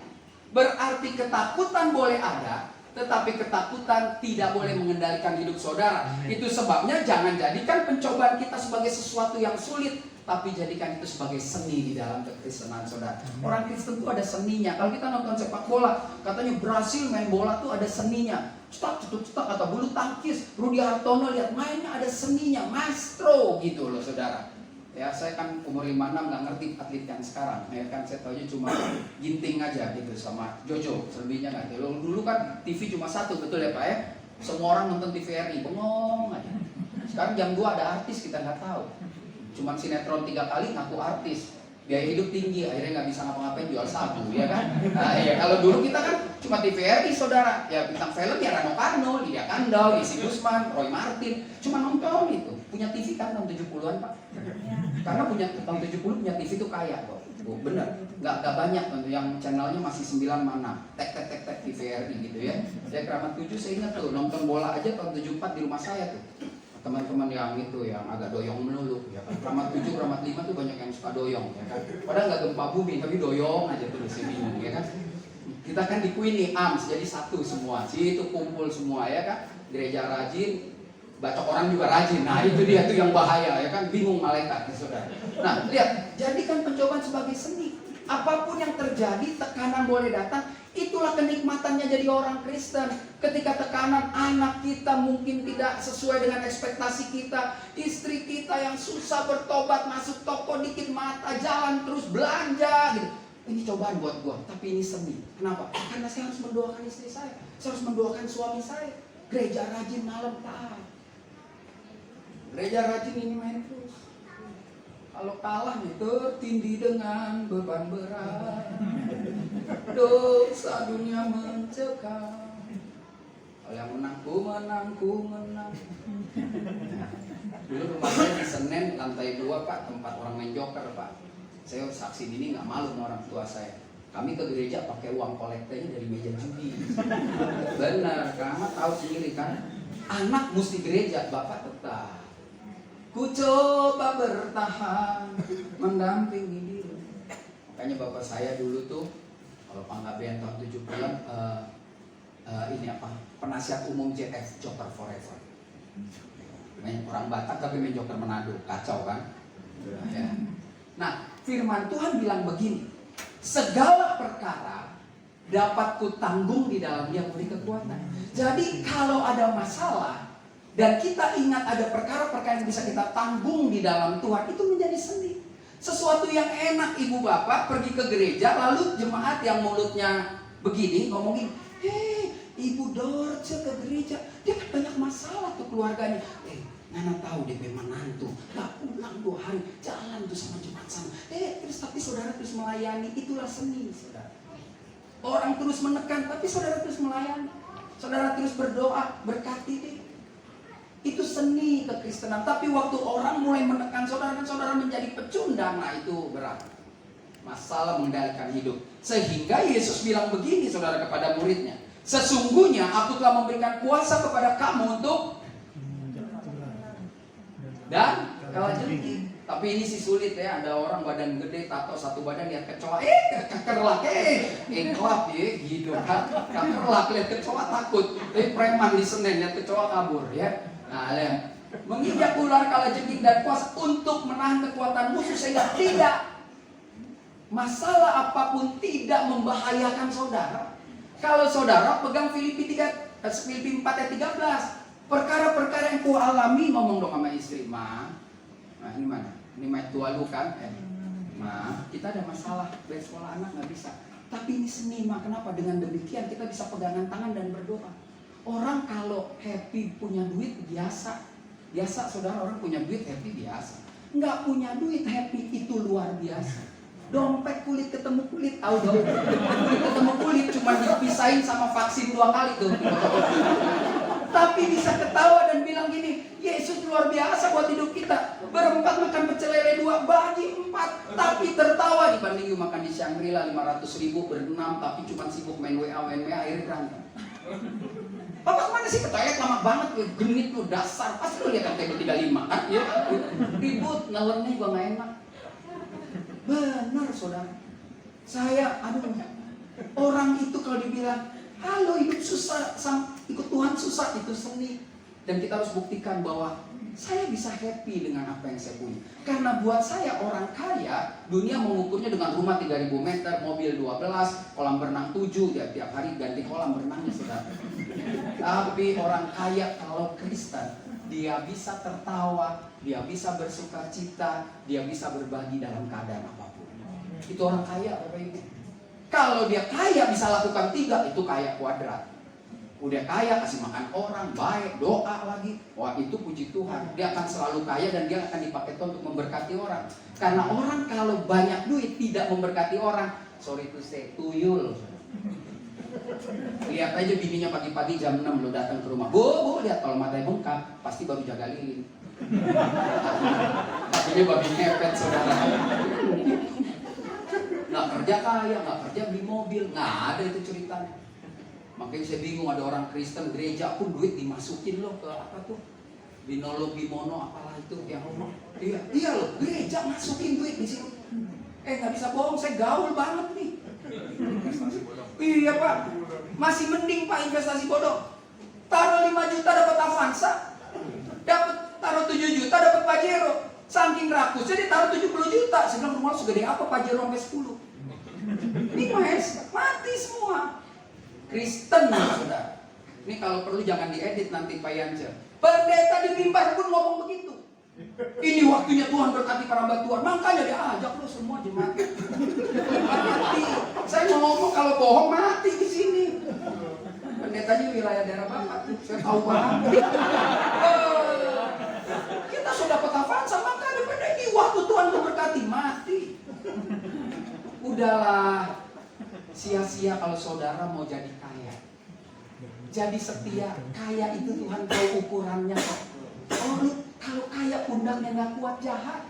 Berarti ketakutan boleh ada, tetapi ketakutan tidak boleh mengendalikan hidup saudara. Itu sebabnya jangan jadikan pencobaan kita sebagai sesuatu yang sulit, tapi jadikan itu sebagai seni di dalam kekristenan saudara. Orang Kristen itu ada seninya. Kalau kita nonton sepak bola, katanya Brasil main bola tuh ada seninya. Cetak, atau bulu tangkis, Rudi Hartono lihat mainnya ada seninya, maestro gitu loh saudara. Ya saya kan umur 56 nggak ngerti atlet yang sekarang, ya kan saya taunya cuma ginting aja gitu sama Jojo, selebihnya nggak tahu. Dulu kan TV cuma satu, betul ya Pak ya? Semua orang nonton TVRI, bengong aja. Sekarang jam 2 ada artis kita nggak tahu. Cuman sinetron 3 kali ngaku artis, biaya hidup tinggi, akhirnya nggak bisa ngapa-ngapain, jual sabu, ya kan? Nah, ya kalau dulu kita kan cuma TVRI saudara, ya bintang film ya Rano Karno, Lydia Kandou, Yesi Gusman, Roy Martin, cuma nonton itu. Punya TV kan tahun 70-an Pak? Karena punya tahun 70 punya TV itu kaya kok. Oh, bener, nggak banyak tentu yang channelnya masih 9 mana, tek TVRI gitu ya. Saya Keramat 7 saya ingat tuh nonton bola aja tahun 74 di rumah saya tuh. Teman-teman yang itu yang agak doyong melulu ya kan. Keramat 7, Keramat 5 tuh banyak yang suka doyong ya kan. Padahal nggak gempa bumi tapi doyong aja tuh si bingung ya kan. Kita kan di Queenie AMS jadi satu semua. Situ kumpul semua ya kan. Gereja rajin, bacok orang juga rajin. Nah, itu dia tuh yang bahaya ya kan. Bingung malaikat ya saudara. Nah, lihat, jadikan pencobaan sebagai seni. Apapun yang terjadi, tekanan boleh datang. Itulah kenikmatannya jadi orang Kristen. Ketika tekanan anak kita mungkin tidak sesuai dengan ekspektasi kita, istri kita yang susah bertobat, masuk toko dikit mata, jalan terus belanja gitu. ini cobaan buat gua, tapi ini seni. Kenapa? Karena saya harus mendoakan istri saya harus mendoakan suami saya. Gereja rajin malam taat. Gereja rajin ini main terus. Kalau kalah nih tertindih dengan beban berat, dosa dunia mencekam. Kalau yang menang, ku menang. Dulu rumah saya di Senen, lantai 2 Pak, tempat orang main joker Pak. Saya saksi ini nggak malu sama orang tua saya. Kami ke gereja pakai uang kolektanya dari meja judi. Benar, karena tahu sendiri kan. Anak mesti gereja, bapak tetap. Ku coba bertahan, mendampingi diri. Makanya bapak saya dulu tuh, kalau Panggabean tahun 70-an, ini apa? Penasihat umum JF, Joker Forever. Main orang Batak tapi main Joker Manado, kacau kan? Ya. Nah, firman Tuhan bilang begini, segala perkara dapat kutanggung di dalam Dia memberi kekuatan. Jadi kalau ada masalah dan kita ingat ada perkara-perkara yang bisa kita tanggung di dalam Tuhan, itu menjadi seni. Sesuatu yang enak ibu bapak pergi ke gereja, lalu jemaat yang mulutnya begini ngomongin, hei ibu Dorce ke gereja, dia kan banyak masalah tuh keluarganya. Nana tahu DP menantu, gak pulang 2 hari, jalan tuh sama jemaat sana. Terus tapi saudara terus melayani, itulah seni saudara. Orang terus menekan, tapi saudara terus melayani. Saudara terus berdoa, berkati deh. Itu seni kekristenan. Tapi waktu orang mulai menekan saudara dan saudara menjadi pecundang, nah itu berat. Masalah mengendalikan hidup. Sehingga Yesus bilang begini saudara kepada muridnya, sesungguhnya aku telah memberikan kuasa kepada kamu untuk dan kalah jengking. Tapi ini sih sulit ya. Ada orang badan gede, tato satu badan lihat kecoa, kekerlak, klap ya, hidup kan. Kekerlak lihat kecoa takut. Preman di Senen lihat kecoa kabur ya. Nah, lihat. Menginjak ular kalah jengking dan kuasa untuk menahan kekuatan musuh sehingga tidak masalah apapun tidak membahayakan saudara. Kalau saudara pegang Filipi 4 ayat 13. Perkara-perkara yang ku alami, ngomong dong sama istri, Ma. Nah ini mana? Ini Ma tua lu kan? Ma, kita ada masalah bayar sekolah anak nggak bisa. Tapi ini seni, Ma. Kenapa? Dengan demikian kita bisa pegangan tangan dan berdoa. Orang kalau happy punya duit biasa. Biasa saudara, orang punya duit happy biasa. Nggak punya duit happy itu luar biasa. Dompet kulit ketemu kulit, tahu dong? Kulit ketemu kulit cuma dipisahin sama vaksin 2 kali tuh. Tapi bisa ketawa dan bilang gini, Yesus luar biasa buat hidup kita. Berempat makan pecel lele 2, bagi 4. Tapi tertawa dibanding you makan di Shangri-La 500.000 berenam, tapi cuma sibuk main WA, akhirnya berantem. Papa kemana sih ke toilet lama banget, genit lu dasar. Pasti lu lihat MTQ 35 kan? Ya, ribut, nelennya juga gak enak. Benar saudara. Saya, orang itu kalau dibilang, halo hidup susah, ikut Tuhan susah, itu seni. Dan kita harus buktikan bahwa saya bisa happy dengan apa yang saya punya. Karena buat saya orang kaya, dunia mengukurnya dengan rumah 3.000 meter, mobil 12, kolam berenang 7, ya tiap hari ganti kolam berenangnya saudara. Tapi orang kaya kalau Kristen, dia bisa tertawa, dia bisa bersuka cita, dia bisa berbagi dalam keadaan apapun. Itu orang kaya Bapak Ibu. Kalau dia kaya bisa lakukan 3, itu kaya kuadrat. Udah kaya kasih makan orang, baik, doa lagi. Wah itu puji Tuhan. Dia akan selalu kaya dan dia akan dipakai Tuhan untuk memberkati orang. Karena orang kalau banyak duit tidak memberkati orang, sorry to say, tuyul. Lihat aja bininya pagi-pagi jam 6 lo datang ke rumah. Bu, lihat kalau matanya bengkak, pasti baru jaga lilin. Ini babi ngepet saudara. Nggak kerja kaya, nggak kerja beli mobil, nggak ada itu ceritanya. Makanya saya bingung ada orang Kristen gereja pun duit dimasukin loh ke apa tuh binolog bimono apalah itu yang ngomong. Iya loh gereja masukin duit di sini. Nggak bisa bohong, saya gaul banget nih. Iya Pak, masih mending Pak investasi bodoh. Taruh 5 juta dapat Avanza, taruh 7 juta dapat Pajero. Saking rakus, jadi taruh 70 juta. Saya bilang rumah segede apa Pajero sampai 10. Ini mati semua. Kristen saudara. Ini kalau perlu jangan diedit nanti Pak Yance. Pendeta di mimbar pun ngomong begitu. Ini waktunya Tuhan berkati para hamba Tuhan. Makanya dia ajak lo semua jemaat. Hati ngomong kalau bohong mati di sini. Pendetanya wilayah daerah Bapak, saya tahu banget. Kita sudah dapat Avanza, makanya pada ini waktu Tuhan memberkati mati. Udahlah, sia-sia kalau saudara mau jadi kaya. Jadi setia, kaya itu Tuhan tahu ukurannya. Kalau kaya pundaknya nggak kuat, jahat.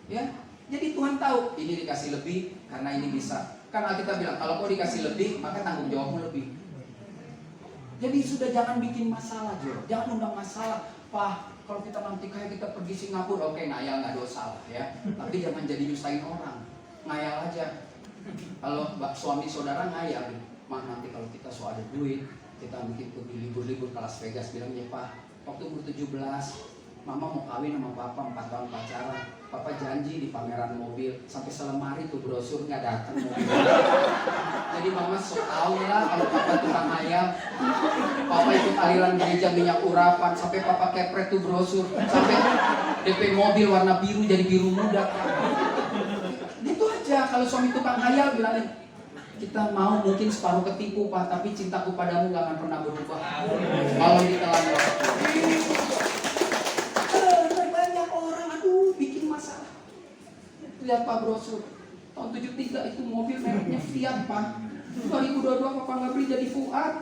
Ya, jadi Tuhan tahu ini dikasih lebih karena ini bisa. Karena kita bilang kalau kau dikasih lebih, maka tanggung jawabmu lebih. Jadi sudah jangan bikin masalah, Jo. Jangan undang masalah. Pak, kalau kita nanti kaya kita pergi Singapura, oke, ngayal nggak dosa lah ya. Tapi jangan jadi nyusahin orang. Ngayal aja. Kalau suami saudara ngayal, mah nanti kalau kita so ada duit, kita mungkin pergi libur-libur ke Las Vegas, bilang ya Pak, waktu umur 17, Mama mau kawin sama Papa 4 tahun pacaran. Papa janji di pameran mobil sampai selemari tuh brosur nggak datang. Jadi Mama so tau lah kalau Papa tukang ayam. Papa ikut aliran gereja minyak urapan sampai Papa kepret tuh brosur sampai DP mobil warna biru jadi biru muda. Itu aja kalau suami tukang hayal bilangin. Kita mau mungkin separuh ketipu Pak, tapi cintaku padamu gak akan pernah berubah. Kalau ditelan banyak orang, aduh bikin masalah. Lihat Pak brosur, tahun 73 itu mobil mereknya Fiat Pak. 2022 Papa nggak beli jadi Fuad.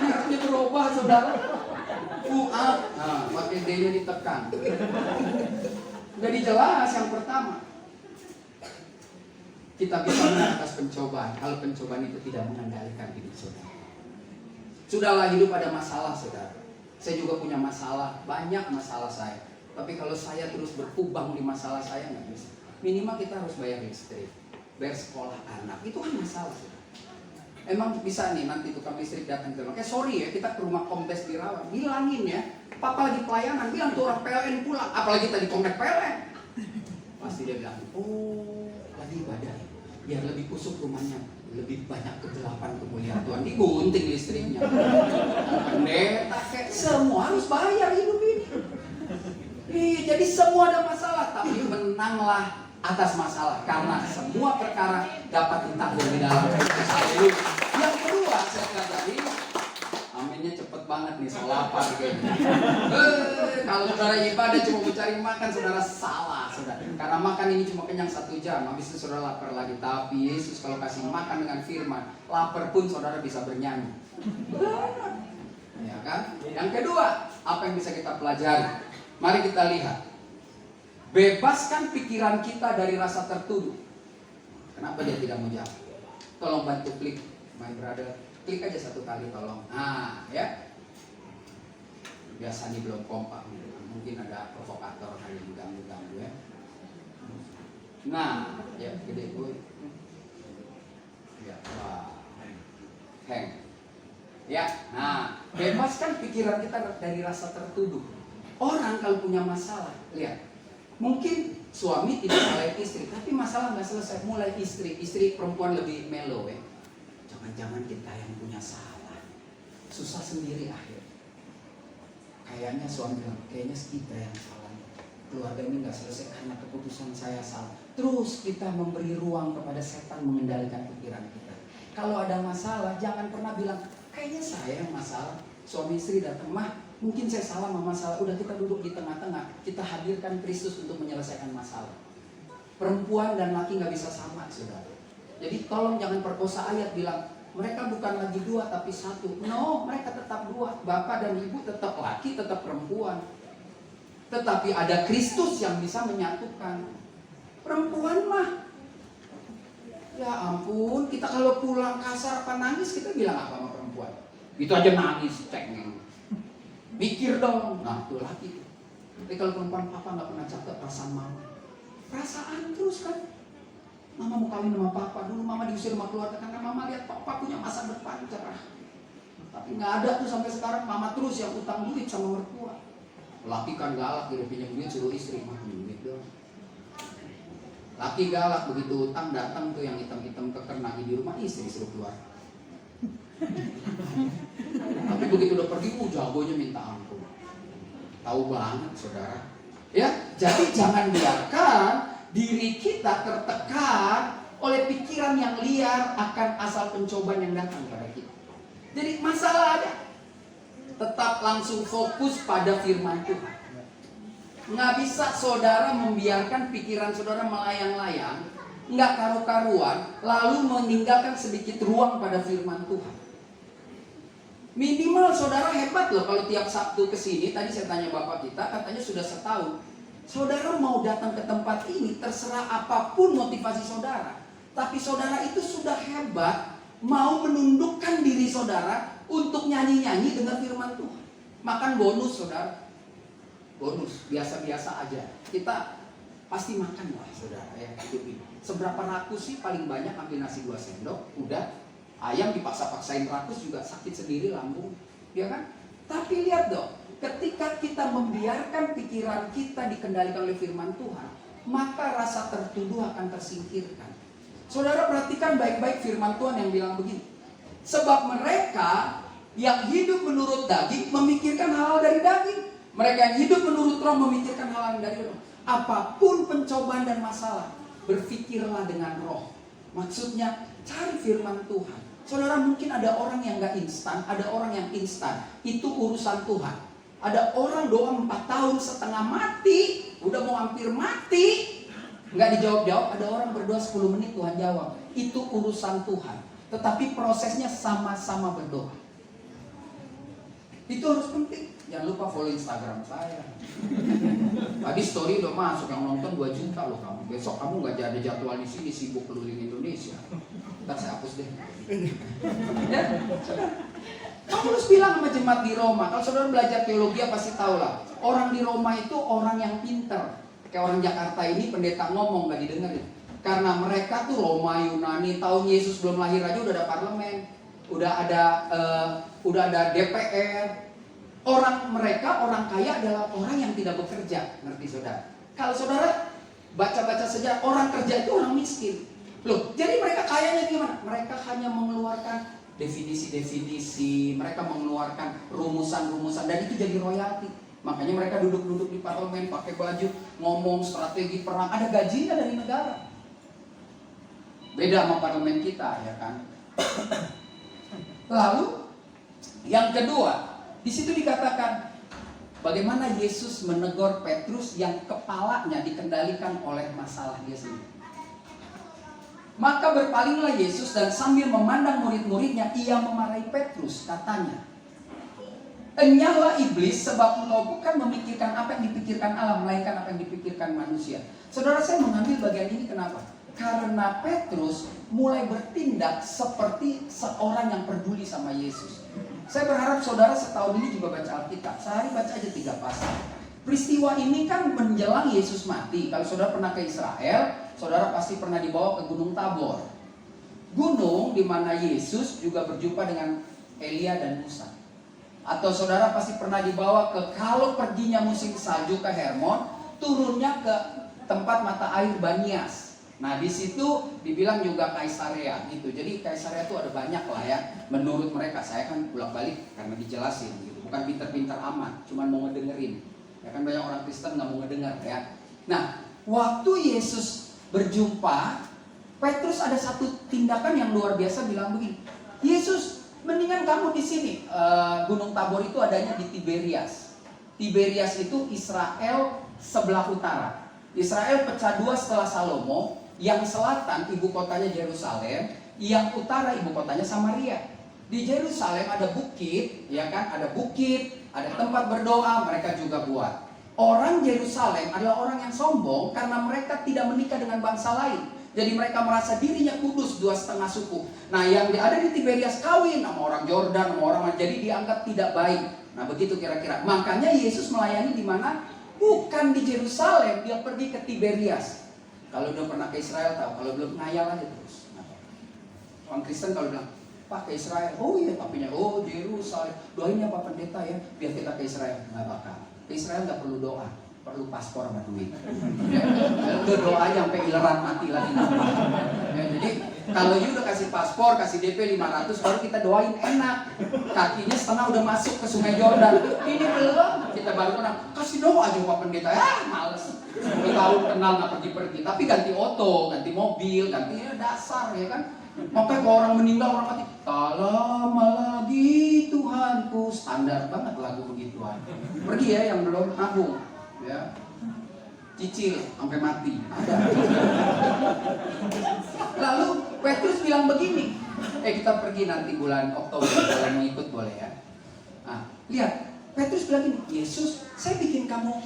Mereknya berubah saudara. Fuad, nah pakai D-nya ditekan. Jadi jelas yang pertama, kita bisa menang atas pencobaan kalau pencobaan itu tidak mengendalikan hidup saudara. Sudahlah hidup ada masalah saudara. Saya juga punya masalah, banyak masalah saya. Tapi kalau saya terus berkubang di masalah saya nggak bisa. Minimal kita harus bayar listrik, bayar sekolah anak, itu kan masalah saudara. Emang bisa nih nanti tukang listrik datang ke rumah. Sorry ya kita ke rumah Kombes dirawat, bilangin ya, Papa lagi pelayanan, bilang tuh orang PLN pulang, apalagi tadi kontak PLN. Pasti dia bilang, oh lagi ibadah. Biar lebih kusuk rumahnya, lebih banyak kegelapan kemuliaan Tuhan, digunting listriknya. Pendeta kayak semua harus bayar hidup ini. Jadi semua ada masalah, tapi menanglah atas masalah karena semua perkara dapat ditanggung di dalam Kristus. Haleluya. Yang kedua saya pelajari, aminnya cepet banget nih, soal lapar kayaknya. Kalau saudara ibadah cuma mencari makan, saudara salah, saudara. Karena makan ini cuma kenyang 1 jam, habis itu saudara lapar lagi. Tapi Yesus kalau kasih makan dengan firman, lapar pun saudara bisa bernyanyi. Ya kan? Yang kedua, apa yang bisa kita pelajari? Mari kita lihat. Bebaskan pikiran kita dari rasa tertuduh. Kenapa dia tidak mau jawab? Tolong bantu klik, my brother. Klik aja 1 kali tolong. Nah, ya. Biasa nih belum kompak. Mungkin ada provokator kali yang ganggu-ganggu ya. Nah, ya gede gue. Ya, wah. Hang. Ya, nah, bebaskan pikiran kita dari rasa tertuduh. Orang kalau punya masalah, lihat. Mungkin suami tidak mulai istri, tapi masalah nggak selesai. Mulai istri perempuan lebih melo ya. Jangan-jangan kita yang punya salah, susah sendiri akhir. Kayaknya suami bilang, kayaknya kita yang salah. Keluarga ini nggak selesai karena keputusan saya salah. Terus kita memberi ruang kepada setan mengendalikan pikiran kita. Kalau ada masalah, jangan pernah bilang, kayaknya saya yang masalah. Suami istri datang, mah mungkin saya salah sama masalah. Udah kita duduk di tengah-tengah, kita hadirkan Kristus untuk menyelesaikan masalah. Perempuan dan laki nggak bisa sama, saudara. Jadi tolong jangan perkosa ayat bilang mereka bukan lagi 2 tapi 1. No, mereka tetap 2. Bapak dan ibu tetap laki, tetap perempuan. Tetapi ada Kristus yang bisa menyatukan. Perempuan mah, ya ampun, kita kalau pulang kasar apa nangis kita bilang apa sama perempuan? Itu aja nangis, cengeng. Mikir dong. Nah, itu laki. Tapi kalau perempuan, Papa nggak pernah catat perasaan mama. Perasaan terus kan. Mama mau kawin sama Papa. Dulu Mama diusir sama keluarga karena Mama lihat Papa punya masa depan cerah. Tapi nggak ada tuh sampai sekarang. Mama terus yang utang duit sama mertua. Laki kan galak, dia pinjam duit suruh istri mah duit dong. Laki galak, begitu utang datang tuh yang hitam-hitam keker nagih di rumah, istri suruh keluar. Tapi begitu udah pergi, jagonya minta ampun. Tahu banget saudara. Ya, jadi jangan biarkan diri kita tertekan oleh pikiran yang liar akan asal pencobaan yang datang kepada kita. Jadi masalah ada. Tetap langsung fokus pada firman Tuhan. Nggak bisa saudara membiarkan pikiran saudara melayang-layang, nggak karu-karuan, lalu meninggalkan sedikit ruang pada firman Tuhan. Minimal saudara hebat loh kalau tiap Sabtu ke sini. Tadi saya tanya bapak kita, katanya sudah setahun. Saudara mau datang ke tempat ini, terserah apapun motivasi saudara. Tapi saudara itu sudah hebat, mau menundukkan diri saudara untuk nyanyi-nyanyi dengan firman Tuhan. Makan bonus saudara. Bonus, biasa-biasa aja. Kita pasti makan lah saudara ya, hidup ini. Seberapa rakus sih paling banyak ambil nasi 2 sendok, udah. Ayam dipaksa-paksain rakus juga sakit sendiri lambung, ya kan? Tapi lihat dong, ketika kita membiarkan pikiran kita dikendalikan oleh firman Tuhan, maka rasa tertuduh akan tersingkirkan. Saudara perhatikan baik-baik firman Tuhan yang bilang begini. Sebab mereka yang hidup menurut daging memikirkan hal-hal dari daging. Mereka yang hidup menurut roh memikirkan hal-hal dari roh. Apapun pencobaan dan masalah, berpikirlah dengan roh. Maksudnya cari firman Tuhan. Saudara, mungkin ada orang yang gak instan, ada orang yang instan. Itu urusan Tuhan. Ada orang doa 4 tahun setengah mati, udah mau hampir mati, gak dijawab-jawab. Ada orang berdoa 10 menit Tuhan jawab. Itu urusan Tuhan. Tetapi prosesnya sama-sama berdoa. Itu harus penting. Jangan lupa follow Instagram saya. Tadi story udah masuk, yang nonton 2 juta loh kamu. Besok kamu gak ada jadwal di sini, sibuk keliling Indonesia. Ntar saya hapus deh. Ya? Kamu harus bilang sama jemaat di Roma. Kalau saudara belajar teologi pasti tahu lah. Orang di Roma itu orang yang pinter. Kayak orang Jakarta ini pendeta ngomong gak didengerin. Karena mereka tuh Roma, Yunani, tahun Yesus belum lahir aja udah ada parlemen, udah ada DPR. Mereka orang kaya adalah orang yang tidak bekerja, ngerti saudara? Kalau saudara baca-baca sejarah, orang kerja itu orang miskin. Loh, jadi mereka kayanya gimana? Mereka hanya mengeluarkan definisi-definisi, mereka mengeluarkan rumusan-rumusan, dan itu jadi royalti. Makanya mereka duduk-duduk di parlemen, pakai baju, ngomong strategi perang, ada gajinya dari negara. Beda sama parlemen kita, ya kan? Lalu, yang kedua, di situ dikatakan bagaimana Yesus menegur Petrus yang kepalanya dikendalikan oleh masalah dia sendiri. Maka berpalinglah Yesus dan sambil memandang murid-muridnya, ia memarahi Petrus, katanya, "Enyahlah iblis, sebab engkau bukan memikirkan apa yang dipikirkan Allah, melainkan apa yang dipikirkan manusia." Saudara, saya mengambil bagian ini kenapa? Karena Petrus mulai bertindak seperti seorang yang peduli sama Yesus. Saya berharap saudara setahun ini juga baca Alkitab. Sehari baca aja 3 pasal. Peristiwa ini kan menjelang Yesus mati. Kalau saudara pernah ke Israel, saudara pasti pernah dibawa ke Gunung Tabor. Gunung di mana Yesus juga berjumpa dengan Elia dan Musa. Atau saudara pasti pernah dibawa ke, kalau perginya musim salju ke Hermon, turunnya ke tempat mata air Banias. Nah di situ dibilang juga Kaisarea gitu. Jadi Kaisarea itu ada banyak lah ya. Menurut mereka, saya kan bolak-balik karena dijelasin gitu. Bukan pintar-pintar amat, cuman mau ngedengerin. Ya kan banyak orang Kristen nggak mau ngedengar ya. Nah waktu Yesus berjumpa, Petrus ada satu tindakan yang luar biasa, bilang begini, "Yesus, mendingan kamu di sini." Gunung Tabor itu adanya di Tiberias. Tiberias itu Israel sebelah utara. Israel pecah 2 setelah Salomo. Yang selatan ibu kotanya Yerusalem, yang utara ibu kotanya Samaria. Di Yerusalem ada bukit, ya kan? Ada bukit, ada tempat berdoa, mereka juga buat. Orang Yerusalem adalah orang yang sombong karena mereka tidak menikah dengan bangsa lain. Jadi mereka merasa dirinya kudus, 2,5 suku. Nah yang ada di Tiberias kawin sama orang Jordan, sama orang, jadi dianggap tidak baik. Nah begitu kira-kira. Makanya Yesus melayani di mana? Bukan di Yerusalem, dia pergi ke Tiberias. Kalau udah pernah ke Israel tahu, kalau belum ngayal aja terus. Orang Kristen kalau bilang, "Pak ke Israel," oh iya tapinya, "Oh Yerusalem, doain ya Pak Pendeta ya, biar kita ke Israel." Nggak bakal. Ke Israel nggak perlu doa, perlu paspor sama duit. Udah doa aja sampai ileran mati lagi. Ya, jadi kalau you udah kasih paspor, kasih DP 500, baru kita doain enak. Kakinya setengah udah masuk ke Sungai Jordan. Ini belum, kita baru pernah kasih doa aja Pak Pendeta, ya males. 10 tahun kenal nggak pergi-pergi, tapi ganti oto, ganti mobil, ganti dasar ya kan. Makanya kalau orang meninggal, orang mati, tak lama lagi Tuhanku, standar banget lagu begituan. Pergi ya yang belum nabung, ya, cicil sampai mati. Ada. Lalu Petrus bilang begini, kita pergi nanti bulan Oktober, kalau mau ikut boleh ya. Nah, lihat, Petrus bilang gini, Yesus, saya bikin kamu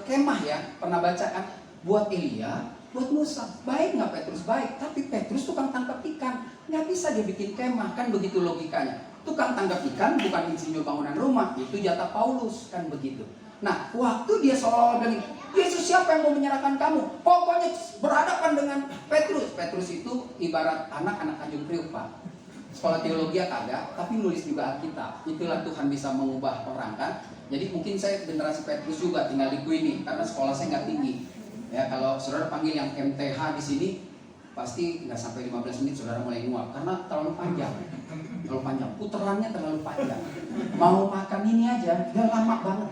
kemah ya, pernah baca kan? Buat Elia, buat Musa. Baik nggak Petrus? Baik. Tapi Petrus tukang tangkap ikan, nggak bisa dia bikin kemah, kan begitu logikanya. Tukang tangkap ikan bukan insinyur bangunan rumah, itu jatah Paulus, kan begitu. Nah, waktu dia seolah-olah bilang, Yesus siapa yang mau menyerahkan kamu? Pokoknya berhadapan dengan Petrus. Petrus itu ibarat anak-anak Tanjung Priok, Pak. Sekolah teologi kagak, tapi nulis juga Alkitab. Itulah Tuhan bisa mengubah orang kan. Jadi mungkin saya generasi Petrus juga, tinggal di Queenie, karena sekolah saya nggak tinggi. Ya, kalau saudara panggil yang MTH di sini, pasti nggak sampai 15 menit saudara mulai nguap, karena terlalu panjang. Terlalu panjang, puterannya terlalu panjang. Mau makan ini aja, udah lama banget.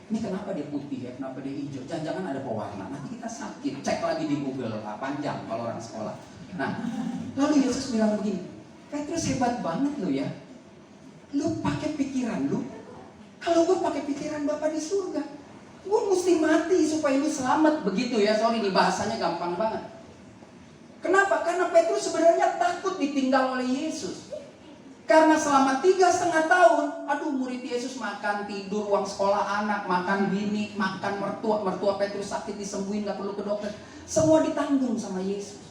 Ini kenapa dia putih ya, kenapa dia hijau? Jangan-jangan ada pewarna, nanti kita sakit. Cek lagi di Google, panjang kalau orang sekolah. Nah, lalu Yesus bilang begini, Petrus hebat banget lo ya. Lu pakai pikiran lu. Kalau gue pakai pikiran Bapa di surga, gue mesti mati supaya lu selamat. Begitu ya, sorry nih bahasanya gampang banget. Kenapa? Karena Petrus sebenarnya takut ditinggal oleh Yesus. Karena selama 3,5 tahun, aduh murid Yesus makan, tidur, uang sekolah anak, makan bini, makan mertua Petrus sakit disembuhin, gak perlu ke dokter. Semua ditanggung sama Yesus.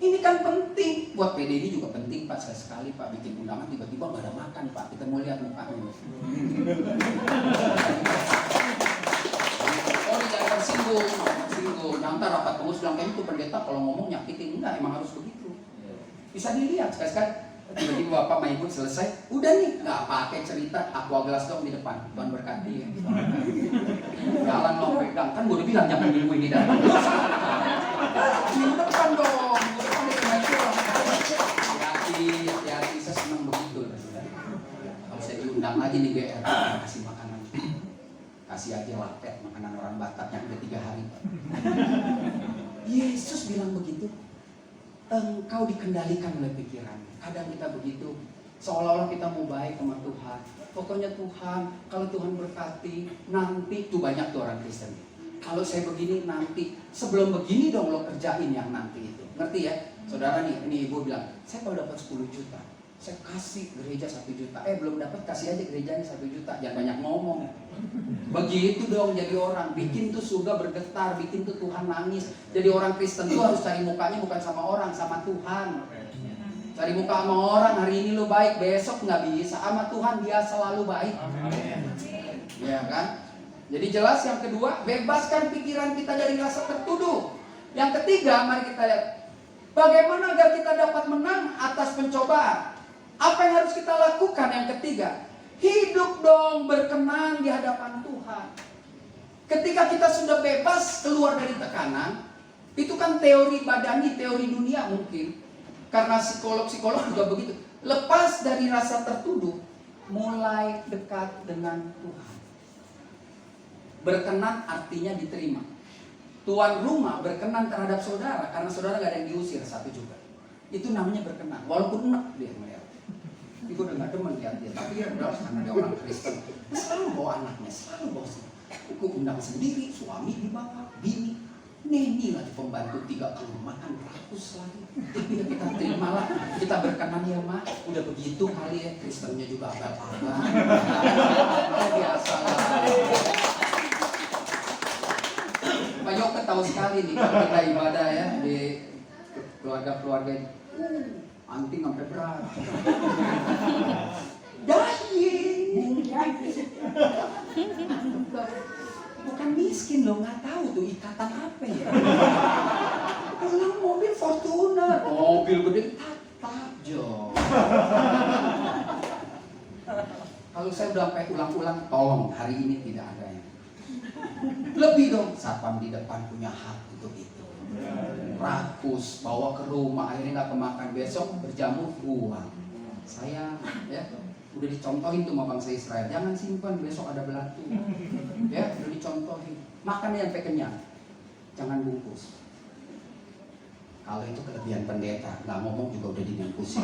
Ini kan penting, buat PDD juga penting Pak, sekali Pak bikin undangan tiba-tiba gak ada makan Pak, kita mau lihat mukanya. Oh jangan tersinggung, nanti rapat pengurus bilang kayak itu pendeta kalau ngomong nyakitin, enggak, emang harus begitu. Bisa dilihat sekali-sekali. Tiba-tiba Bapak main pun selesai, udah nih, nggak pakai cerita, aqua gelas dong di depan, Tuhan berkati ya. Jalan lo pegang, kan gue udah bilang jangan di ini datang. Di depan dong, di depan di hati-hati, saya senang begitu. Kalau saya diundang lagi nih GR, kasih makanan, kasih aja lapet makanan orang Batak yang udah 3 hari. Yesus bilang begitu. Engkau dikendalikan oleh pikiran. Kadang kita begitu, seolah-olah kita mau baik sama Tuhan. Pokoknya Tuhan, kalau Tuhan berkati, nanti tuh banyak tuh orang Kristen. Kalau saya begini nanti, sebelum begini dong lo kerjain yang nanti itu. Ngerti ya? Saudara nih, ini ibu bilang, saya kalau dapat 10 juta, saya kasih gereja 1 juta. Belum dapat, kasih aja gerejanya 1 juta. Jangan banyak ngomong. Begitu dong jadi orang, bikin tuh surga bergetar, bikin tuh Tuhan nangis. Jadi orang Kristen tuh harus cari mukanya bukan sama orang, sama Tuhan. Cari muka sama orang, hari ini lu baik, besok nggak bisa. Sama Tuhan dia selalu baik. Ya kan? Jadi jelas yang kedua, bebaskan pikiran kita dari rasa tertuduh. Yang ketiga, mari kita lihat bagaimana agar kita dapat menang atas pencobaan. Apa yang harus kita lakukan? Yang ketiga, hidup dong berkenan di hadapan Tuhan. Ketika kita sudah bebas keluar dari tekanan, itu kan teori badani, teori dunia mungkin. Karena psikolog juga begitu. Lepas dari rasa tertuduh, mulai dekat dengan Tuhan. Berkenan artinya diterima. Tuan rumah berkenan terhadap saudara, karena saudara gak ada yang diusir 1 juta. Itu namanya berkenan, walaupun enak dia melihat. Gue udah gak demen lihat dia, tapi ya udah karena dia orang Kristen. Selalu bawa anaknya, selalu bawa sini. Gue undang sendiri, suami dibawa, bini. Neni lagi pembantu 3 kali makan rakus lagi. Tapi ya kita terima lah, kita berkenan ya mak. Udah begitu kali ya, Kristennya juga agak-agak. Biasa lah. Pak Yoke tahu sekali nih kalau kita ibadah ya di keluarga-keluarga ini. Anting sampai berat. Daging. Bukan miskin loh, nggak tahu tuh ikatan apa ya. Pulang mobil Fortuner, mobil gede, tatap Jo. Kalau saya udah sampai ulang-ulang, tolong hari ini tidak ada yang lebih dong. Satpam di depan punya hak untuk itu. Rakus, bawa ke rumah, akhirnya nggak kemakan, besok berjamur uang. Sayang, ya. Udah dicontohin tuh sama bangsa Israel, jangan simpan besok ada belatung. Ya, udah dicontohin. Makan yang sampai kenyang, jangan bungkus. Kalau itu kelebihan pendeta, nggak ngomong juga udah dibungkusin.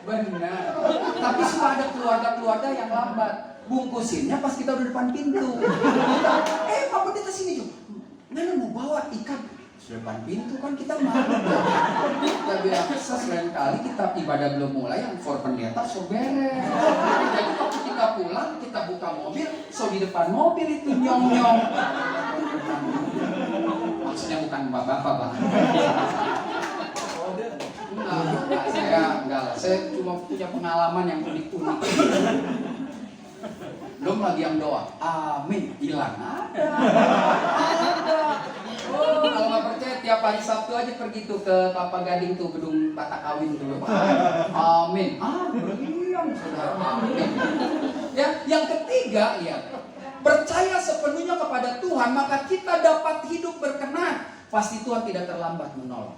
Benar. Tapi suka ada keluarga-keluarga yang lambat. Bungkusinnya pas kita udah depan pintu. Kita, Pak Pendeta sini juga. Mana mau bawa ikan? Sudah depan pintu kan kita malu. Kita biasa selain kali kita ibadah belum mulai yang for pendeta so beres. Jadi waktu kita pulang kita buka mobil, so di depan mobil itu nyong-nyong. Maksudnya bukan bapak-bapak, Pak. Saya cuma punya pengalaman yang unik-unik. Belum lagi yang doa, amin, hilang ada. Oh, kalau nggak percaya tiap hari Sabtu aja pergi tuh ke Kelapa Gading tuh gedung Batak Kawin dulu. Amin, berlian saudara, amin. Ya, yang ketiga ya, percaya sepenuhnya kepada Tuhan maka kita dapat hidup berkenan. Pasti Tuhan tidak terlambat menolong.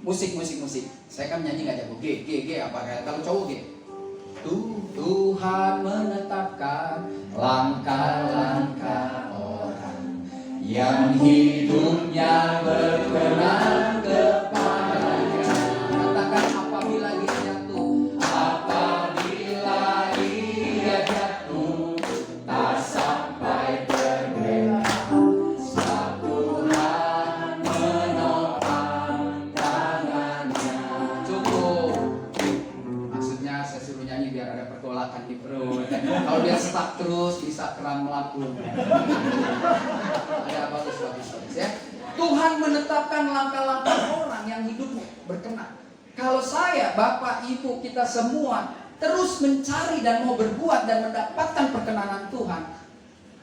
Musik. Saya kan nyanyi nggak jago. G apa kayak kalau cowok G. Tuhan menetapkan langkah-langkah orang yang hidupnya berkenan kepadanya. Katakan apabila dia jatuh, tak sampai tergeletak. Tuhan menopang tangannya. Cukup. Maksudnya saya suruh nyanyi biar ada pergolakan di perut. Kalau dia stuck terus bisa kram melapun. Ada bagus ya. Tuhan menetapkan langkah-langkah orang yang hidupnya berkenan. Kalau saya, Bapak, Ibu, kita semua terus mencari dan mau berbuat dan mendapatkan perkenanan Tuhan.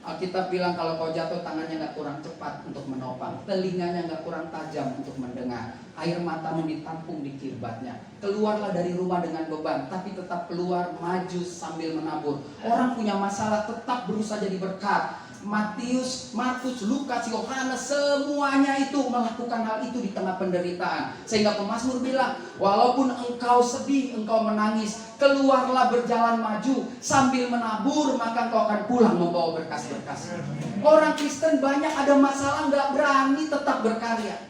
Alkitab bilang kalau kau jatuh tangannya nggak kurang cepat untuk menopang, telinganya nggak kurang tajam untuk mendengar, air matamu ditampung di kirbatnya. Keluarlah dari rumah dengan beban, tapi tetap keluar maju sambil menabur. Orang punya masalah tetap berusaha jadi berkat. Matius, Markus, Lukas, Yohanes, semuanya itu melakukan hal itu di tengah penderitaan. Sehingga pemazmur bilang, walaupun engkau sedih, engkau menangis, keluarlah berjalan maju sambil menabur, maka engkau akan pulang membawa berkas-berkas. Orang Kristen banyak ada masalah, nggak berani tetap berkarya.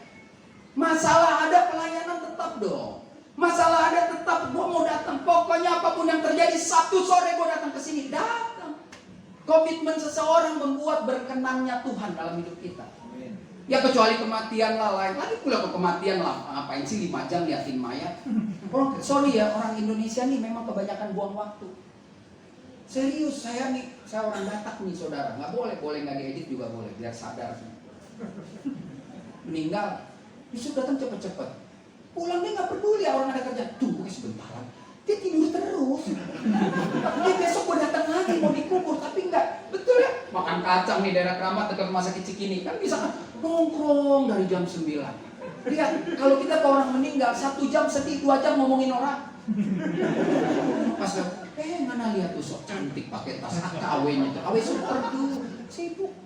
Masalah ada, pelayanan tetap dong. Masalah ada, tetap gue mau datang. Pokoknya apapun yang terjadi, Sabtu sore gue datang ke sini. Datang. Komitmen seseorang membuat berkenannya Tuhan dalam hidup kita. Ya kecuali kematian lah, lain lagi pula ke kematian lah. Ngapain sih 5 jam liatin mayat? Sorry ya, orang Indonesia nih memang kebanyakan buang waktu. Serius, saya orang Batak nih saudara. Nggak boleh nggak diedit juga boleh, biar sadar. Meninggal, besok datang cepet-cepet. Pulang dia nggak peduli orang ada kerja. Tunggu sebentar. Dia tidur terus. Dia besok gue datang lagi mau dikubur, tapi enggak. Betul ya? Makan kacang nih daerah Keramat dekat rumah sakit Cikini. Kan bisa kan nongkrong dari jam 9. Lihat, kalau kita ke orang meninggal 1 jam sedih, 2 jam ngomongin orang. Pas mana lihat tuh sok cantik pakai tas AKW-nya tuh. AW super tuh. Sibuk.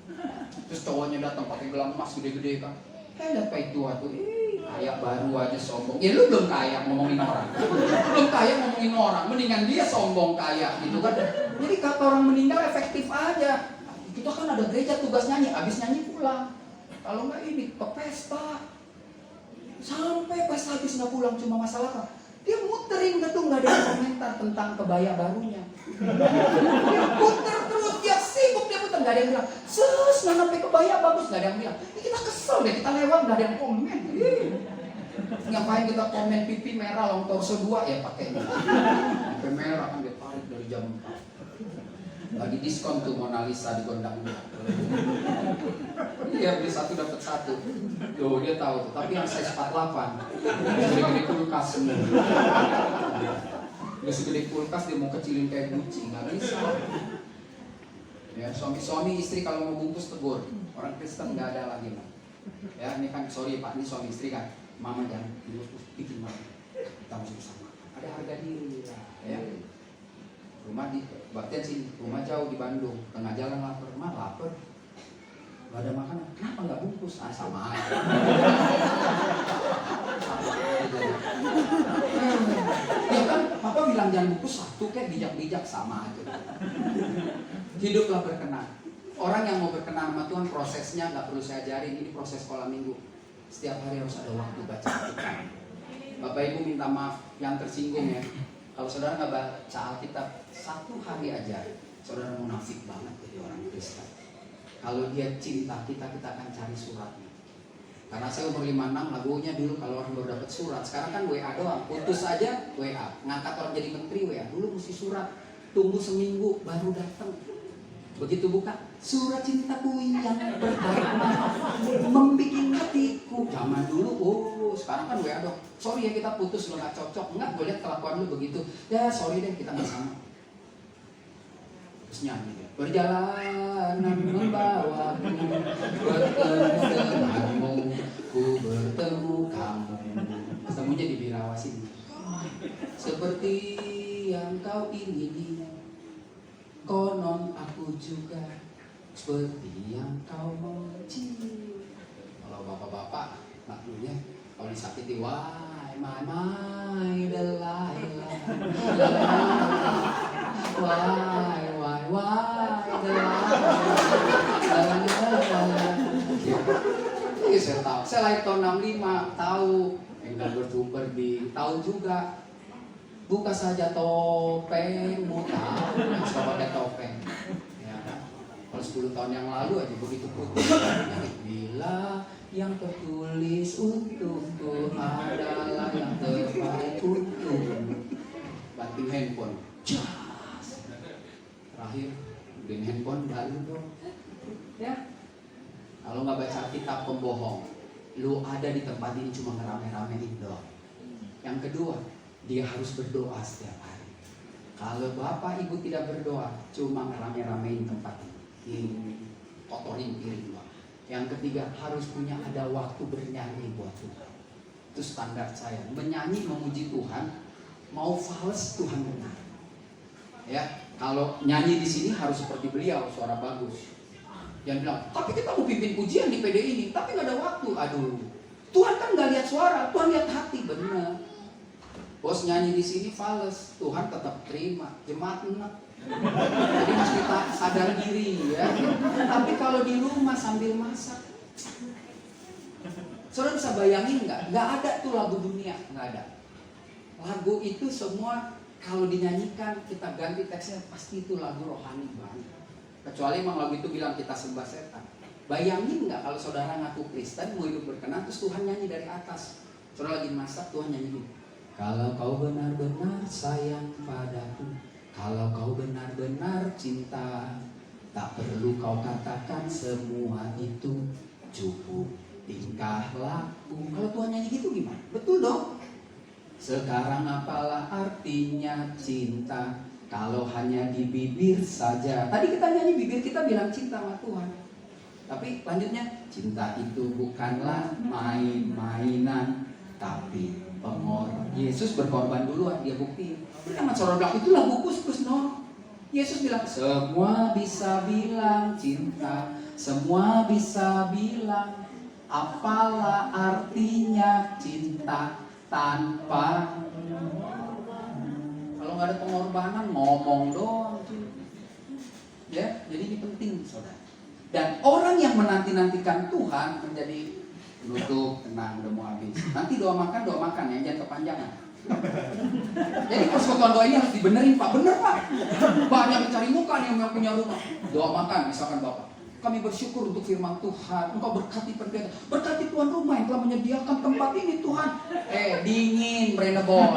Terus cowoknya datang pakai gelang emas gede-gede kan. Lihat Pak Tua tuh. Kaya baru aja sombong. Ya lu belum kaya ngomongin orang. Belum kaya ngomongin orang. Mendingan dia sombong kaya gitu kan. Jadi kata orang meninggal efektif aja. Kita kan ada gereja tugas nyanyi. Abis nyanyi pulang. Kalau nggak ini ke pesta. Sampai pesta habis nggak pulang cuma masalah apa? Dia muterin gedung nggak ada yang komentar tentang kebaya barunya. Dia puter terus. Dia sibuk dia puter. Nggak ada yang bilang. Sus nggak sampai kebaya bagus. Nggak ada yang bilang. Ini kita kesel deh. Kita lewat nggak ada yang komen. Ngapain kita komen pipi merah long torso 2 ya pakai ini. Pipi merah kan dia tarik dari jam 4. Lagi diskon tuh Mona Lisa di Gondang dia. Iya beli 1 dapat 1. Tuh dia tahu tuh. Tapi yang size 48. Gede-gede kulkas semua. Dia segede kulkas dia mau kecilin kayak kucing nggak bisa. Ya suami istri kalau mau bungkus tegur. Orang Kristen nggak ada lagi mah. Ya ini kan sorry Pak ini suami istri kan. Mama jangan bikin malu. Kita mesti bersama. Ada harga diri ya. Rumah di Baktian sini, rumah jauh di Bandung, tengah jalan lapar, lapar. Gak ada makanan, kenapa nggak bungkus? Ah, sama aja. Ya kan, papa bilang jangan bungkus satu, kayak bijak-bijak sama aja. Hiduplah berkenan. Orang yang mau berkenan sama Tuhan, prosesnya nggak perlu saya ajarin. Ini proses sekolah minggu. Setiap hari harus ada waktu baca Alkitab. Bapak Ibu minta maaf yang tersinggung ya. Kalau saudara nggak baca Alkitab satu hari aja, saudara munafik banget jadi orang Kristen. Kalau dia cinta kita akan cari suratnya. Karena saya umur 56, lagunya dulu kalau orang baru dapat surat. Sekarang kan WA doang, putus aja WA. Ngangkat orang jadi menteri WA. Dulu mesti surat, tunggu seminggu baru datang. Begitu buka, surat cintaku yang pertama membikin hatiku. Zaman dulu, oh sekarang kan WA dong. Sorry ya kita putus, lo gak cocok. Enggak, gue lihat kelakuan lu begitu. Ya sorry deh, kita gak sama. Terus nyanyi deh. Perjalanan membawaku bertemu denganmu, ku bertemu kamu. Ketemunya di Birawasin. Seperti yang kau ingini, konon aku juga seperti yang kau benci. Kalau bapak-bapak maklunya kalau disakiti, why my Delilah, why Delilah. Saya tahu, saya lahir tahun 65, tahu Enggal bertuber di tahu juga. Buka saja topengmu, tahu suka pakai topeng. Ya kan? Kalau 10 tahun yang lalu aja begitu putih. Bila yang tertulis untukku adalah yang terbaik untukmu. Banting handphone. Jas. Terakhir beliin handphone baru dong. Ya. Kalau nggak baca kitab pembohong, lu ada di tempat ini cuma ngerame-ramein doang. Yang kedua, dia harus berdoa setiap hari. Kalau bapak ibu tidak berdoa, cuma ngerame-ramein tempat ini, kotorin piring doang. Yang ketiga, harus punya ada waktu bernyanyi buat Tuhan. Itu standar saya. Menyanyi memuji Tuhan, mau fals Tuhan benar. Ya, kalau nyanyi di sini harus seperti beliau, suara bagus. Yang bilang, tapi kita mau pimpin pujian di PD ini, tapi nggak ada waktu. Aduh, Tuhan kan nggak lihat suara, Tuhan lihat hati, benar. Bos nyanyi di sini fals, Tuhan tetap terima, jemaat enak. Jadi harus kita sadar diri ya. Tapi kalau di rumah sambil masak, saudara bisa bayangin nggak? Nggak ada tuh lagu dunia, nggak ada. Lagu itu semua kalau dinyanyikan kita ganti teksnya pasti itu lagu rohani banget. Kecuali emang lagu itu bilang kita sembah setan. Bayangin nggak kalau saudara ngaku Kristen mau hidup berkenan terus Tuhan nyanyi dari atas. Saudara lagi masak Tuhan nyanyi gitu. Kalau kau benar-benar sayang padaku, kalau kau benar-benar cinta, tak perlu kau katakan semua itu, cukup tingkah laku. Kalau Tuhan nyanyi gitu gimana? Betul dong. Sekarang apalah artinya cinta kalau hanya di bibir saja. Tadi kita nyanyi bibir kita bilang cinta sama Tuhan. Tapi lanjutnya, cinta itu bukanlah main-mainan, tapi pengorbanan. Yesus berkorban duluan, dia buktiin. Jangan saudara bilang itu lagu kus-kus, no. Yesus bilang semua bisa bilang cinta, semua bisa bilang apalah artinya cinta tanpa. Kalau nggak ada pengorbanan ngomong doang. Ya, jadi ini penting saudara. Dan orang yang menanti-nantikan Tuhan menjadi penutup, tenang, udah mau habis. Nanti doa makan ya, jangan kepanjangan. Jadi persekutuan doa ini harus dibenerin Pak, bener Pak. Banyak mencari muka nih yang punya rumah. Doa makan, misalkan Bapak. Kami bersyukur untuk firman Tuhan. Engkau berkati pendeta, berkati tuan rumah yang telah menyediakan tempat ini Tuhan. Dingin, Brenebon.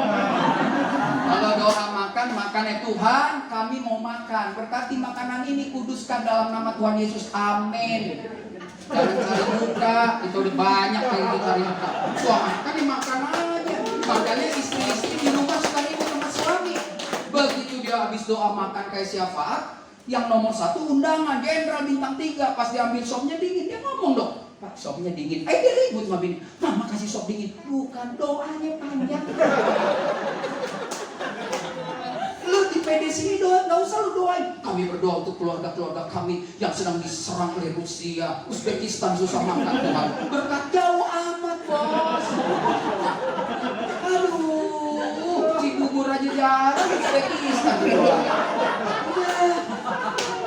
Kalau doa makannya Tuhan, kami mau makan. Berkati makanan ini, kuduskan dalam nama Tuhan Yesus. Amin. Jangan cari muka, itu udah banyak kali kita cari muka. Suami kan dimakan aja. Padahal istri-istri di rumah suka ribut sama suami. Begitu dia habis doa makan kayak syafaat, yang nomor 1 undangan jenderal bintang 3. Pas diambil sopnya dingin, dia ngomong dong, Pak sopnya dingin. Dia ribut sama bini, Mama kasih sop dingin. Bukan, doanya panjang. Lu di PD sini doa, gak usah lu doain. Kamu kami berdoa untuk keluarga-keluarga kami yang sedang diserang oleh Rusia, Uzbekistan susah makan Tuhan. Berkat jauh amat bos. Aduh, Cibubur aja jarang Uzbekistan berdoa.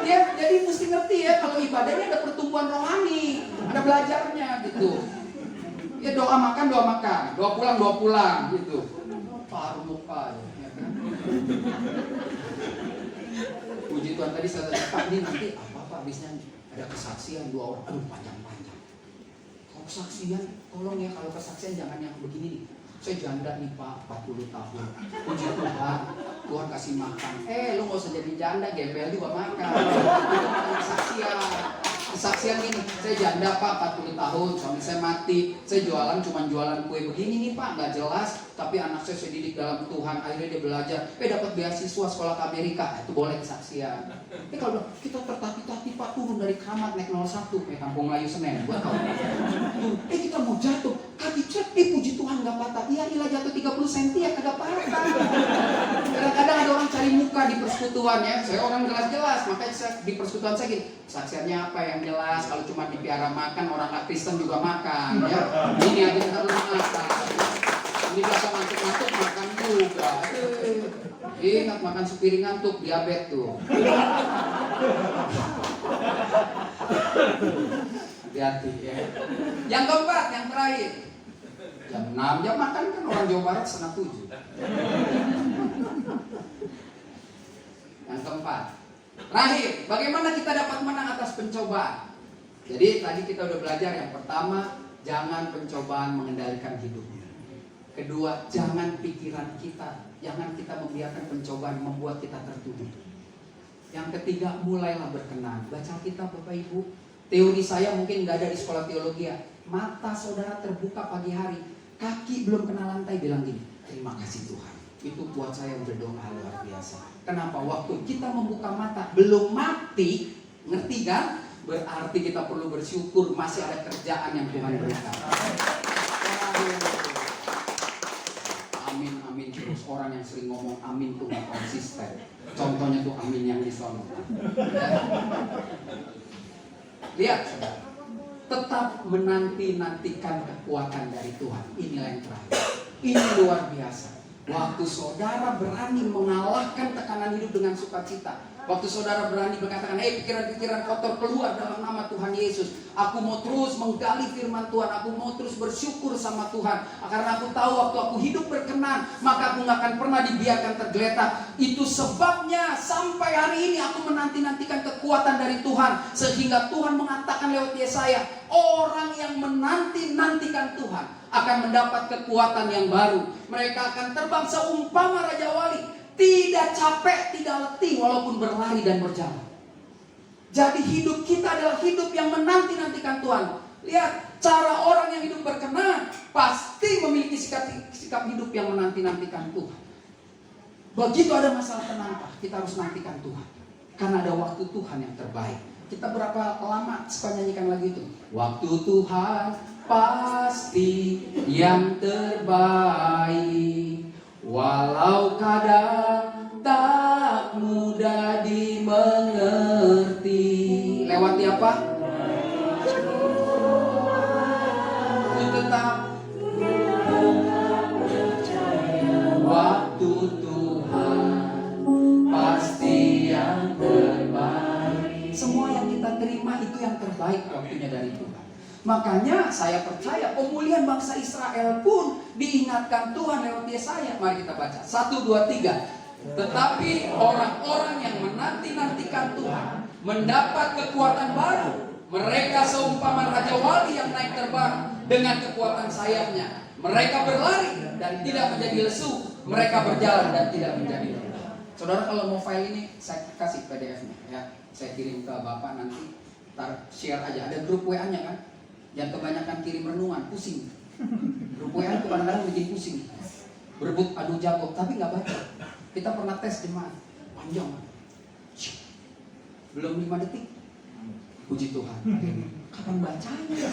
Ya, jadi mesti ngerti ya kalau ibadahnya ada pertumbuhan rohani, ada belajarnya gitu. Ya doa makan, doa pulang gitu. Paru muka ya kan. Puji Tuhan tadi saya tanya, Pak ini nanti apa habisnya ada kesaksian 2 orang, aduh panjang. Kalau kesaksian, tolong ya kalau kesaksian jangan yang begini nih. Saya janda nih Pak, 40 tahun. Puji Tuhan, Tuhan kasih makan. Lu gak usah jadi janda, gembel juga makan. Itu bukan kesaksian. Kesaksian gini, saya janda Pak 40 tahun, suami saya mati. Saya cuma jualan kue begini nih Pak, gak jelas. Tapi anak saya didik dalam Tuhan, akhirnya dia belajar. Dapat beasiswa sekolah ke Amerika, itu boleh kesaksian. Kalau kita tertatih-tatih Pak, turun dari kamar naik 01, Kampung Melayu Senen, buat tahu. Kita mau jatuh, kaki cek, puji Tuhan gak patah. Iya ilah jatuh 30 cm ya kagak patah. Kadang-kadang ada orang cari muka di persekutuan ya. Saya orang jelas-jelas, makanya di persekutuan saya gini, kesaksiannya apa yang jelas? Kalau cuma dipiara makan, orang gak Kristen juga makan ya. Ini aja kita harus makan. Ini biasa ngantuk-ngantuk makan juga. Ingat makan sepiring ngantuk, diabetes tuh. Hati-hati ya. Yang keempat, yang terakhir. Jam 6 jam makan kan orang Jawa Barat 6:30. Yang keempat, terakhir, bagaimana kita dapat menang atas pencobaan? Jadi tadi kita udah belajar yang pertama, jangan pencobaan mengendalikan hidupnya. Kedua, jangan pikiran kita, jangan kita membiarkan pencobaan membuat kita tertuduh. Yang ketiga, mulailah berkenan. Baca kitab Bapak Ibu. Teori saya mungkin nggak ada di sekolah teologi ya. Mata saudara terbuka pagi hari, kaki belum kena lantai bilang gini, terima kasih Tuhan. Itu buat saya berdoa luar biasa. Kenapa? Waktu kita membuka mata belum mati, ngerti kan? Berarti kita perlu bersyukur masih ada kerjaan yang Tuhan berikan. Amin, amin terus. Orang yang sering ngomong amin tuh gak konsisten. Contohnya tuh amin yang di sono. Lihat, saudara. Tetap menanti-nantikan kekuatan dari Tuhan. Inilah yang terakhir. Ini luar biasa. Waktu saudara berani mengalahkan tekanan hidup dengan sukacita. Waktu saudara berani berkatakan, pikiran-pikiran kotor keluar dalam nama Tuhan Yesus. Aku mau terus menggali firman Tuhan. Aku mau terus bersyukur sama Tuhan. Karena aku tahu waktu aku hidup berkenan, maka aku gak akan pernah dibiarkan tergeletak. Itu sebabnya sampai hari ini aku menanti-nantikan kekuatan dari Tuhan. Sehingga Tuhan mengatakan lewat Yesaya, orang yang menanti-nantikan Tuhan akan mendapat kekuatan yang baru. Mereka akan terbang seumpama Raja Wali. Tidak capek, tidak letih walaupun berlari dan berjalan. Jadi hidup kita adalah hidup yang menanti-nantikan Tuhan. Lihat, cara orang yang hidup berkenan pasti memiliki sikap hidup yang menanti-nantikan Tuhan. Begitu ada masalah kenapa, kita harus nantikan Tuhan. Karena ada waktu Tuhan yang terbaik. Kita berapa lama suka nyanyikan lagu itu? Waktu Tuhan pasti yang terbaik. Walau kadang tak mudah dimengerti. Lewati apa? Tetap waktu Tuhan pasti yang terbaik. Semua yang kita terima itu yang terbaik waktunya dari Tuhan. Makanya saya percaya pemulihan bangsa Israel pun diingatkan Tuhan lewat Yesaya. Mari kita baca 1, 2, 3. Tetapi orang-orang yang menanti-nantikan Tuhan mendapat kekuatan baru. Mereka seumpama Raja Wali yang naik terbang dengan kekuatan sayapnya. Mereka berlari dan tidak menjadi lesu. Mereka berjalan dan tidak menjadi lelah. Saudara kalau mau file ini saya kasih PDF-nya ya. Saya kirim ke Bapak nanti. Ntar share aja. Ada grup WA-nya kan? Yang kebanyakan kirim renungan, pusing. Grup WA itu kadang-kadang bikin pusing. Berebut adu jago, tapi nggak baca. Kita pernah tes jemaat, panjang. Belum 5 detik. Puji Tuhan. Kapan bacanya?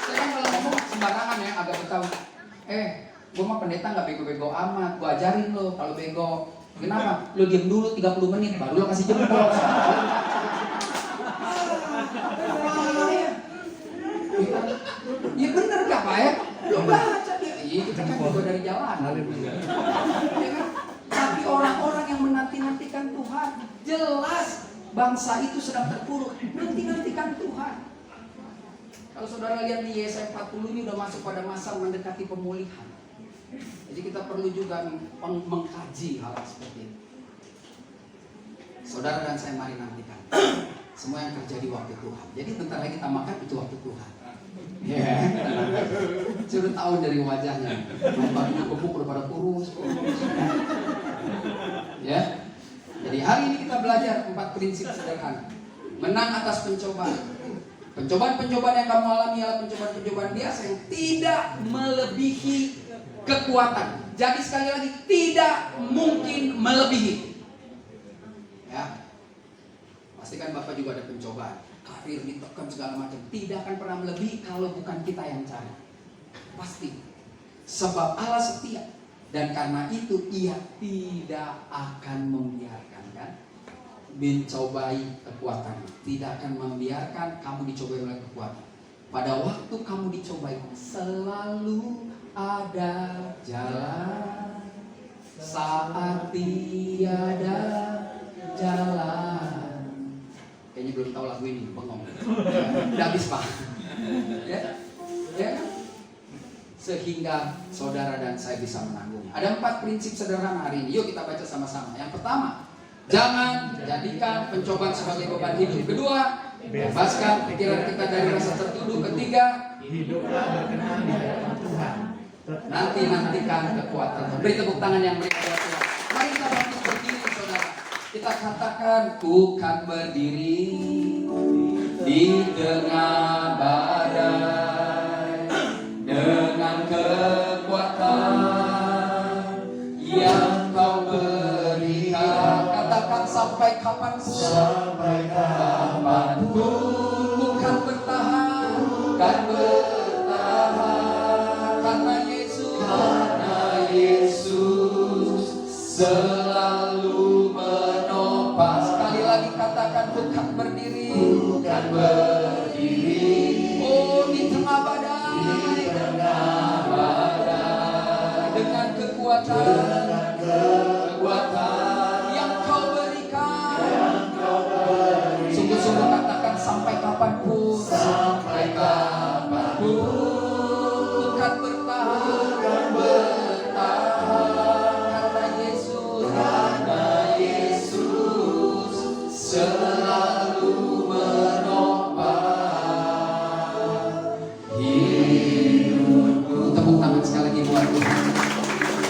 Saya kalau ngomong sembarangan ya, agak betawi. Gue mah pendeta nggak bego-bego amat. Gue ajarin lo, kalau bego Kenapa? Lo diam dulu 30 menit baru lo kasih jempol. Ya bener gak Pak ya? Lo baca dia. Iya kita kan juga dari jalanan. Ya kan? Tapi orang-orang yang menanti-nantikan Tuhan, jelas bangsa itu sedang terpuruk. Nanti-nantikan Tuhan. Kalau saudara lihat di Yesaya 40 ini udah masuk pada masa mendekati pemulihan. Jadi kita perlu juga mengkaji hal seperti itu. Saudara dan saya mari nantikan semua yang terjadi waktu Tuhan. Jadi bentar lagi kita makan itu waktu Tuhan. Ya, sudah tahu dari wajahnya. Badannya bebuk udah pada kurus. Ya. Jadi hari ini kita belajar 4 prinsip sederhana. Menang atas pencobaan. Pencobaan-pencobaan yang kamu alami adalah pencobaan-pencobaan biasa yang tidak melebihi kekuatan. Jadi sekali lagi tidak mungkin melebihi. Ya. Pastikan Bapak juga ada pencobaan. Karir ditekan segala macam. Tidak akan pernah melebihi kalau bukan kita yang cari. Pasti. Sebab Allah setia. Dan karena itu ia tidak akan membiarkan kan mencobai kekuatan. Tidak akan membiarkan kamu dicobai oleh kekuatan. Pada waktu kamu dicobai selalu ada jalan. Saat tiada jalan. Kayaknya belum tahu lagu ini, bengong. Udah habis Pak. Ya, ya. Sehingga saudara dan saya bisa menanggung. Ada 4 prinsip sederhana hari ini. Yuk kita baca sama-sama. Yang pertama, jangan jadikan pencobaan sebagai beban hidup. Kedua, bebaskan pikiran kita dari rasa tertuduh. Ketiga, hiduplah berkenan di hadapan Tuhan. Nantikan kekuatan. Beri tepuk tangan yang meriah buat Tuhan. Mari kita bangkit berdiri saudara. Kita katakan, ku kan berdiri di tengah badai dengan kekuatan yang kau berikan. Katakan sampai kapanpun. Sampai kapanpun. Ku kan bertahan, kan bertahan karena Yesus selalu menopang. Sekali lagi katakan, bukan berdiri, bukan berdiri. Oh, di tengah badai, dengan kekuatan yang kau berikan. Sungguh-sungguh katakan sampai kapanpun, sampai kapanpun. Bukan bertahan, kan bertahan karena Yesus selalu menopang hidupku. Tepuk tangan sekali lagi buat Tuhan.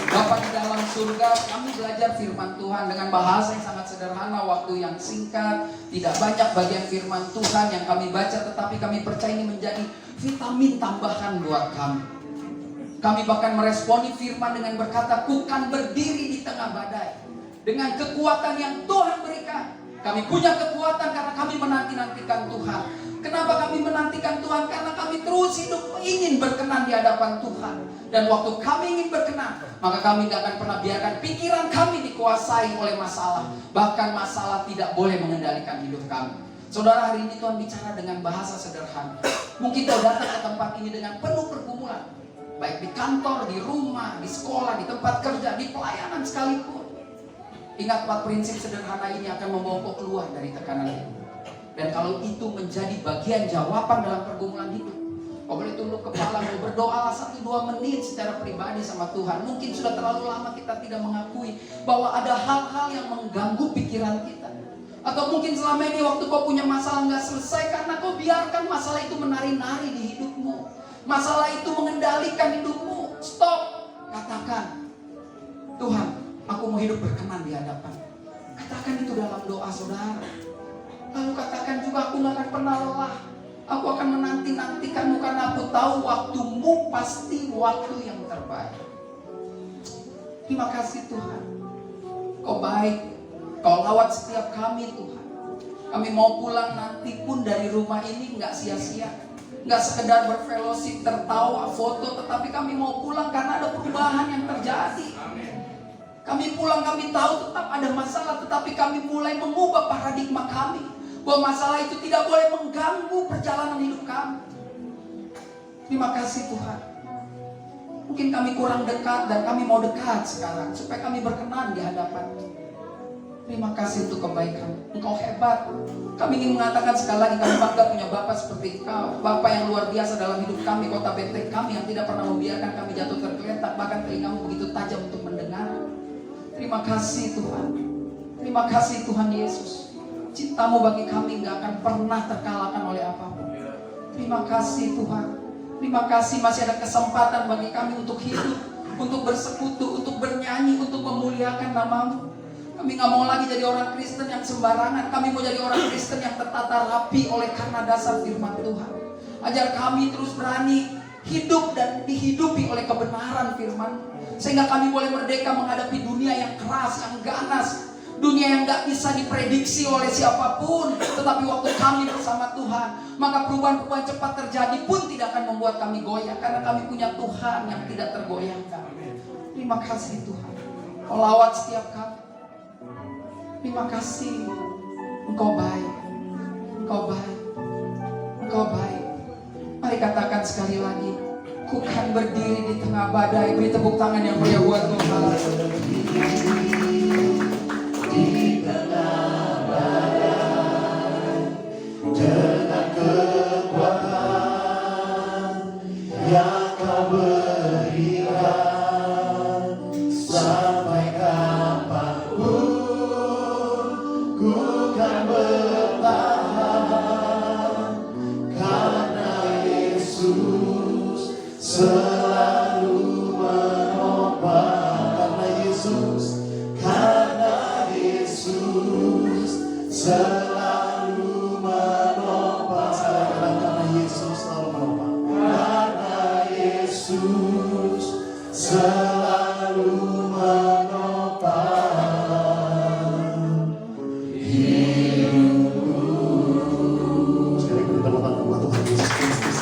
Bapak di dalam surga, kami belajar firman Tuhan dengan bahasa yang sangat sederhana, waktu yang singkat, tidak banyak bagian firman Tuhan yang kami baca, tetapi kami percaya ini menjadi vitamin tambahan buat kami. Kami bahkan meresponi firman dengan berkata, ku kan berdiri di tengah badai dengan kekuatan yang Tuhan berikan. Kami punya kekuatan karena kami menanti-nantikan Tuhan. Kenapa kami menantikan Tuhan? Karena kami terus hidup ingin berkenan di hadapan Tuhan. Dan waktu kami ingin berkenan, maka kami tidak akan pernah biarkan pikiran kami dikuasai oleh masalah. Bahkan masalah tidak boleh mengendalikan hidup kami. Saudara, hari ini Tuhan bicara dengan bahasa sederhana. Mungkin kau datang ke tempat ini dengan penuh pergumulan, baik di kantor, di rumah, di sekolah, di tempat kerja, di pelayanan sekalipun. Ingat 4 prinsip sederhana ini akan membawa kau keluar dari tekanan hidup. Dan kalau itu menjadi bagian jawaban dalam pergumulan hidup, kau boleh tunduk kepala, mau berdoa 1-2 menit secara pribadi sama Tuhan. Mungkin sudah terlalu lama kita tidak mengakui bahwa ada hal-hal yang mengganggu pikiran kita. Atau mungkin selama ini waktu kau punya masalah nggak selesai karena kau biarkan masalah itu menari-nari di hidupmu. Masalah itu mengendalikan hidupmu. Stop. Katakan, Tuhan, aku mau hidup berkenan di hadapan. Katakan itu dalam doa saudara. Lalu katakan juga, aku gak akan pernah lelah. Aku akan menanti-nantikanmu karena aku tahu waktumu pasti waktu yang terbaik. Terima kasih Tuhan. Kau baik. Kau lawat setiap kami Tuhan. Kami mau pulang nanti pun dari rumah ini gak sia-sia. Gak sekedar berfellowship, tertawa, foto, tetapi kami mau pulang karena ada perubahan yang terjadi. Kami pulang, kami tahu tetap ada masalah, tetapi kami mulai mengubah paradigma kami bahwa masalah itu tidak boleh mengganggu perjalanan hidup kami. Terima kasih Tuhan. Mungkin kami kurang dekat dan kami mau dekat sekarang supaya kami berkenan di hadapan. Terima kasih untuk kebaikan. Engkau hebat. Kami ingin mengatakan sekali lagi, kami bangga punya Bapak seperti Engkau. Bapak yang luar biasa dalam hidup kami, kota benteng kami yang tidak pernah membiarkan kami jatuh tergeletak. Bahkan telingamu begitu tajam untuk mendengar. Terima kasih Tuhan. Terima kasih Tuhan Yesus. Cintamu bagi kami gak akan pernah terkalahkan oleh apapun. Terima kasih Tuhan. Terima kasih masih ada kesempatan bagi kami untuk hidup, untuk bersekutu, untuk bernyanyi, untuk memuliakan nama-Mu. Kami gak mau lagi jadi orang Kristen yang sembarangan. Kami mau jadi orang Kristen yang tertata rapi oleh karena dasar firman Tuhan. Ajar kami terus berani hidup dan dihidupi oleh kebenaran firman, sehingga kami boleh merdeka menghadapi dunia yang keras, yang ganas, dunia yang gak bisa diprediksi oleh siapapun. Tetapi waktu kami bersama Tuhan, maka perubahan-perubahan cepat terjadi pun tidak akan membuat kami goyah, karena kami punya Tuhan yang tidak tergoyahkan. Terima kasih Tuhan. Kau lawat setiap kami. Terima kasih. Engkau baik. Engkau baik. Engkau baik. Mari katakan sekali lagi, ku kan berdiri di tengah badai. Beri tepuk tangan yang mulia buat Tuhan. Di tengah badai, dengan kekuatan yang Kau berikan, sampai kapanpun ku kan bertahan, karena Yesus selalu menopang. Karena Yesus selalu menopang. Karena Yesus selalu menopang. Karena Yesus selalu menopang hidupku. Sekali lagi kita berdoa buat Tuhan Yesus Kristus.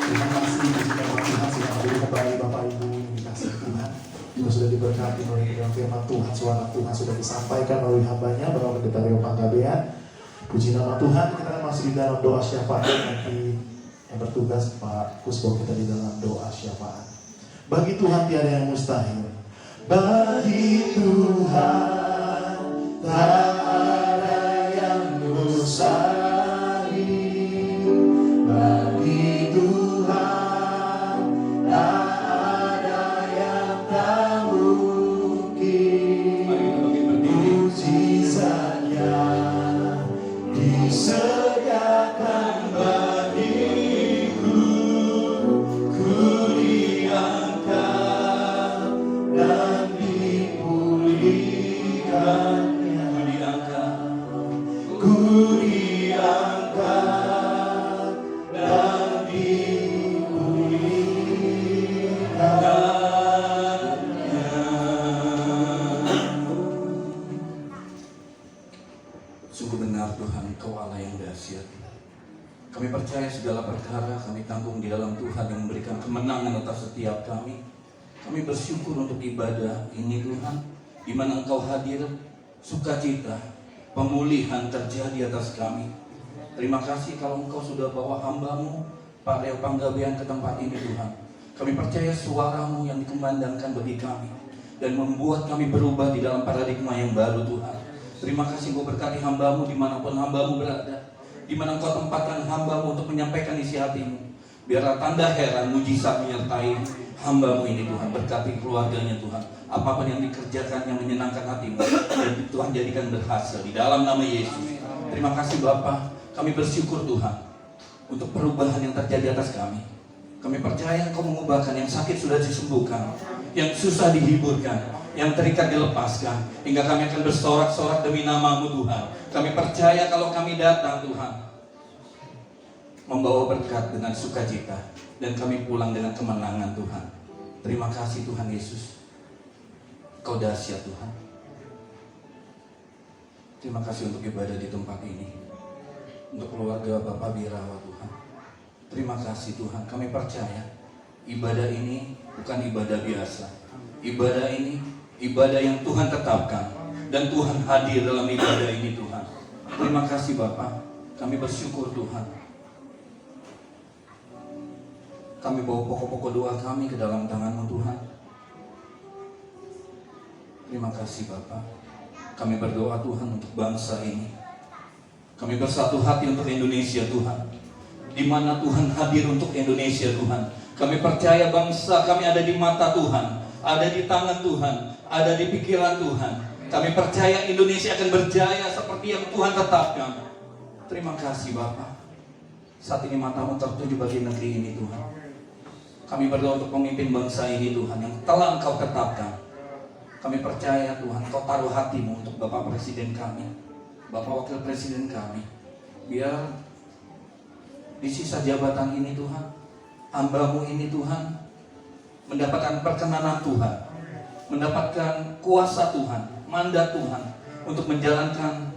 Terima kasih Tuhan sudah hadir kembali Bapak Ibu yang dikasih Tuhan. Juga sudah diberkati oleh firman Tuhan, suara Tuhan sudah disampaikan melalui hambanya Bapak Pendeta Rio Panggabean. Puji nama Tuhan. Kita akan masuk di dalam doa syafaat. Nanti yang bertugas Pak Kusbo kita di dalam doa syafaat. Bagi Tuhan tiada yang mustahil. Bagi Tuhan tak ada yang mustahil. Bagi Tuhan tak ada yang tak mungkin. Mujizatnya disediakan bagiku, ku diangkat dan dipulihkannya. Ku diangkat dan dipulihkannya. Sungguh benar Tuhan, Engkau Allah yang dahsyat. Kami percaya segala perkara kami tanggung di dalam Tuhan yang memberikan kemenangan atas setiap kami. Kami bersyukur untuk ibadah ini Tuhan, di mana Engkau hadir, sukacita, pemulihan terjadi atas kami. Terima kasih kalau Engkau sudah bawa hamba-Mu Pak Rio Panggabean ke tempat ini Tuhan. Kami percaya suara-Mu yang dikumandangkan bagi kami dan membuat kami berubah di dalam paradigma yang baru Tuhan. Terima kasih Engkau berkati hamba-Mu dimanapun hamba-Mu berada, di mana Engkau tempatkan hamba-Mu untuk menyampaikan isi hati-Mu. Biarlah tanda heran, mujizat menyertai hamba-Mu ini Tuhan. Berkati keluarganya Tuhan. Apapun yang dikerjakan yang menyenangkan hati-Mu, dan Tuhan jadikan berhasil di dalam nama Yesus. Terima kasih Bapa. Kami bersyukur Tuhan untuk perubahan yang terjadi atas kami. Kami percaya Engkau mengubahkan yang sakit sudah disembuhkan, yang susah dihiburkan, yang terikat dilepaskan, hingga kami akan bersorak-sorak demi nama-Mu Tuhan. Kami percaya kalau kami datang Tuhan, membawa berkat dengan sukacita, dan kami pulang dengan kemenangan Tuhan. Terima kasih Tuhan Yesus. Kau dahsyat Tuhan. Terima kasih untuk ibadah di tempat ini, untuk keluarga Bapak Birawa Tuhan. Terima kasih Tuhan. Kami percaya ibadah ini bukan ibadah biasa. Ibadah ini ibadah yang Tuhan tetapkan, dan Tuhan hadir dalam ibadah ini Tuhan. Terima kasih Bapa, kami bersyukur Tuhan. Kami bawa pokok-pokok doa kami ke dalam tangan-Mu Tuhan. Terima kasih Bapa. Kami berdoa Tuhan untuk bangsa ini. Kami bersatu hati untuk Indonesia Tuhan. Di mana Tuhan hadir untuk Indonesia Tuhan. Kami percaya bangsa kami ada di mata Tuhan, ada di tangan Tuhan, ada di pikiran Tuhan. Kami percaya Indonesia akan berjaya seperti yang Tuhan tetapkan. Terima kasih Bapa. Saat ini mata-Mu tertuju bagi negeri ini Tuhan. Kami berdoa untuk pemimpin bangsa ini Tuhan yang telah Engkau tetapkan. Kami percaya Tuhan, Kau taruh hati-Mu untuk Bapak Presiden kami, Bapak Wakil Presiden kami. Biar di sisa jabatan ini Tuhan, hamba-Mu ini Tuhan mendapatkan perkenanan Tuhan, mendapatkan kuasa Tuhan, mandat Tuhan untuk menjalankan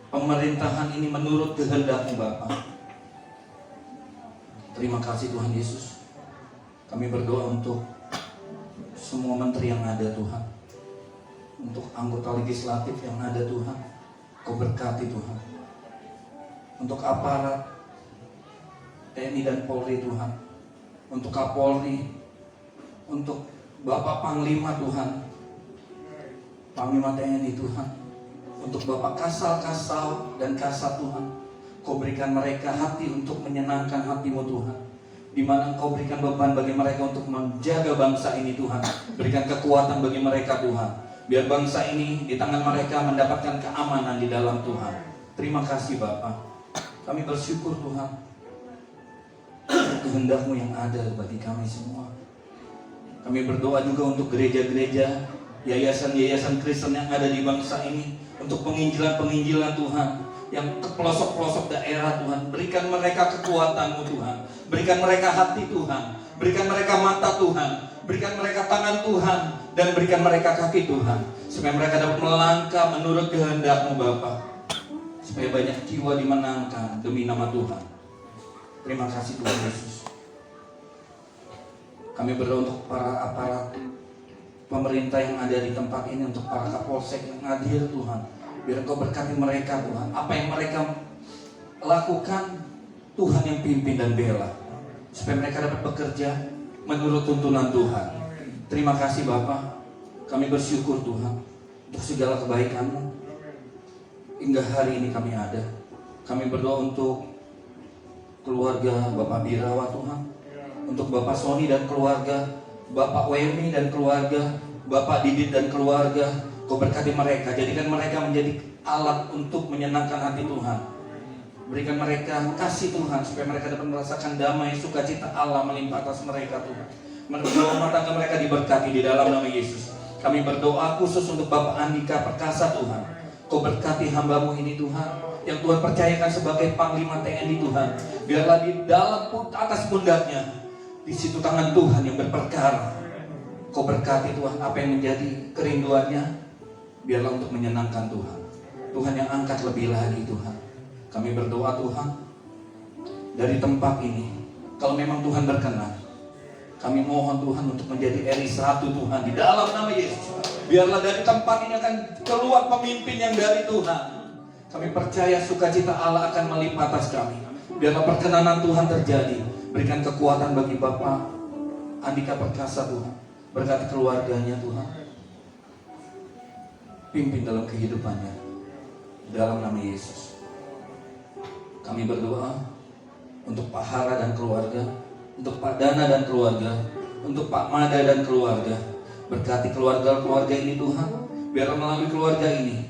pemerintahan ini menurut kehendak-Mu Bapa. Terima kasih Tuhan Yesus. Kami berdoa untuk semua menteri yang ada Tuhan, untuk anggota legislatif yang ada Tuhan, Kau berkati Tuhan. Untuk aparat TNI dan Polri Tuhan, untuk Kapolri, untuk Bapak Panglima Tuhan, Panglima TNI Tuhan, untuk Bapak Kasal dan Kasat Tuhan, Kau berikan mereka hati untuk menyenangkan hati-Mu Tuhan. Di mana Engkau berikan beban bagi mereka untuk menjaga bangsa ini Tuhan. Berikan kekuatan bagi mereka Tuhan. Biar bangsa ini di tangan mereka mendapatkan keamanan di dalam Tuhan. Terima kasih Bapa. Kami bersyukur Tuhan. Kehendak-Mu yang ada bagi kami semua. Kami berdoa juga untuk gereja-gereja, yayasan-yayasan Kristen yang ada di bangsa ini. Untuk penginjilan-penginjilan Tuhan, yang ke pelosok-pelosok daerah Tuhan. Berikan mereka kekuatan-Mu Tuhan. Berikan mereka hati Tuhan. Berikan mereka mata Tuhan. Berikan mereka tangan Tuhan. Dan berikan mereka kaki Tuhan. Supaya mereka dapat melangkah menurut kehendak-Mu Bapa. Supaya banyak jiwa dimenangkan demi nama Tuhan. Terima kasih Tuhan Yesus. Kami berdoa untuk para aparat pemerintah yang ada di tempat ini, untuk para kapolsek yang hadir Tuhan. Biar Engkau berkati mereka Tuhan. Apa yang mereka lakukan, Tuhan yang pimpin dan bela. Supaya mereka dapat bekerja menurut tuntunan Tuhan. Terima kasih Bapa. Kami bersyukur Tuhan untuk segala kebaikan-Mu. Hingga hari ini kami ada. Kami berdoa untuk keluarga Bapak Birawa Tuhan. Untuk Bapak Sony dan keluarga, Bapak Wemi dan keluarga, Bapak Didit dan keluarga. Kau berkati mereka, jadikan mereka menjadi alat untuk menyenangkan hati Tuhan. Berikan mereka kasih Tuhan, supaya mereka dapat merasakan damai, sukacita Allah melimpah atas mereka Tuhan. Rumah tangga mereka diberkati di dalam nama Yesus. Kami berdoa khusus untuk Bapak Andika Perkasa Tuhan. Kau berkati hamba-Mu ini Tuhan, yang Tuhan percayakan sebagai Panglima TNI Tuhan. Biarlah di dalam atas pundaknya, di situ tangan Tuhan yang berperkara. Kau berkati Tuhan apa yang menjadi kerinduannya. Biarlah untuk menyenangkan Tuhan. Tuhan yang angkat lebih lagi Tuhan. Kami berdoa Tuhan, dari tempat ini, kalau memang Tuhan berkenan, kami mohon Tuhan untuk menjadi RI 1 Tuhan di dalam nama Yesus. Biarlah dari tempat ini akan keluar pemimpin yang dari Tuhan. Kami percaya sukacita Allah akan melimpah atas kami. Biarlah perkenanan Tuhan terjadi. Berikan kekuatan bagi Bapak Andika Perkasa Tuhan. Berkati keluarganya Tuhan. Pimpin dalam kehidupannya dalam nama Yesus. Kami berdoa untuk Pak Hara dan keluarga, untuk Pak Dana dan keluarga, untuk Pak Mada dan keluarga. Berkati keluarga-keluarga ini Tuhan. Biar melalui keluarga ini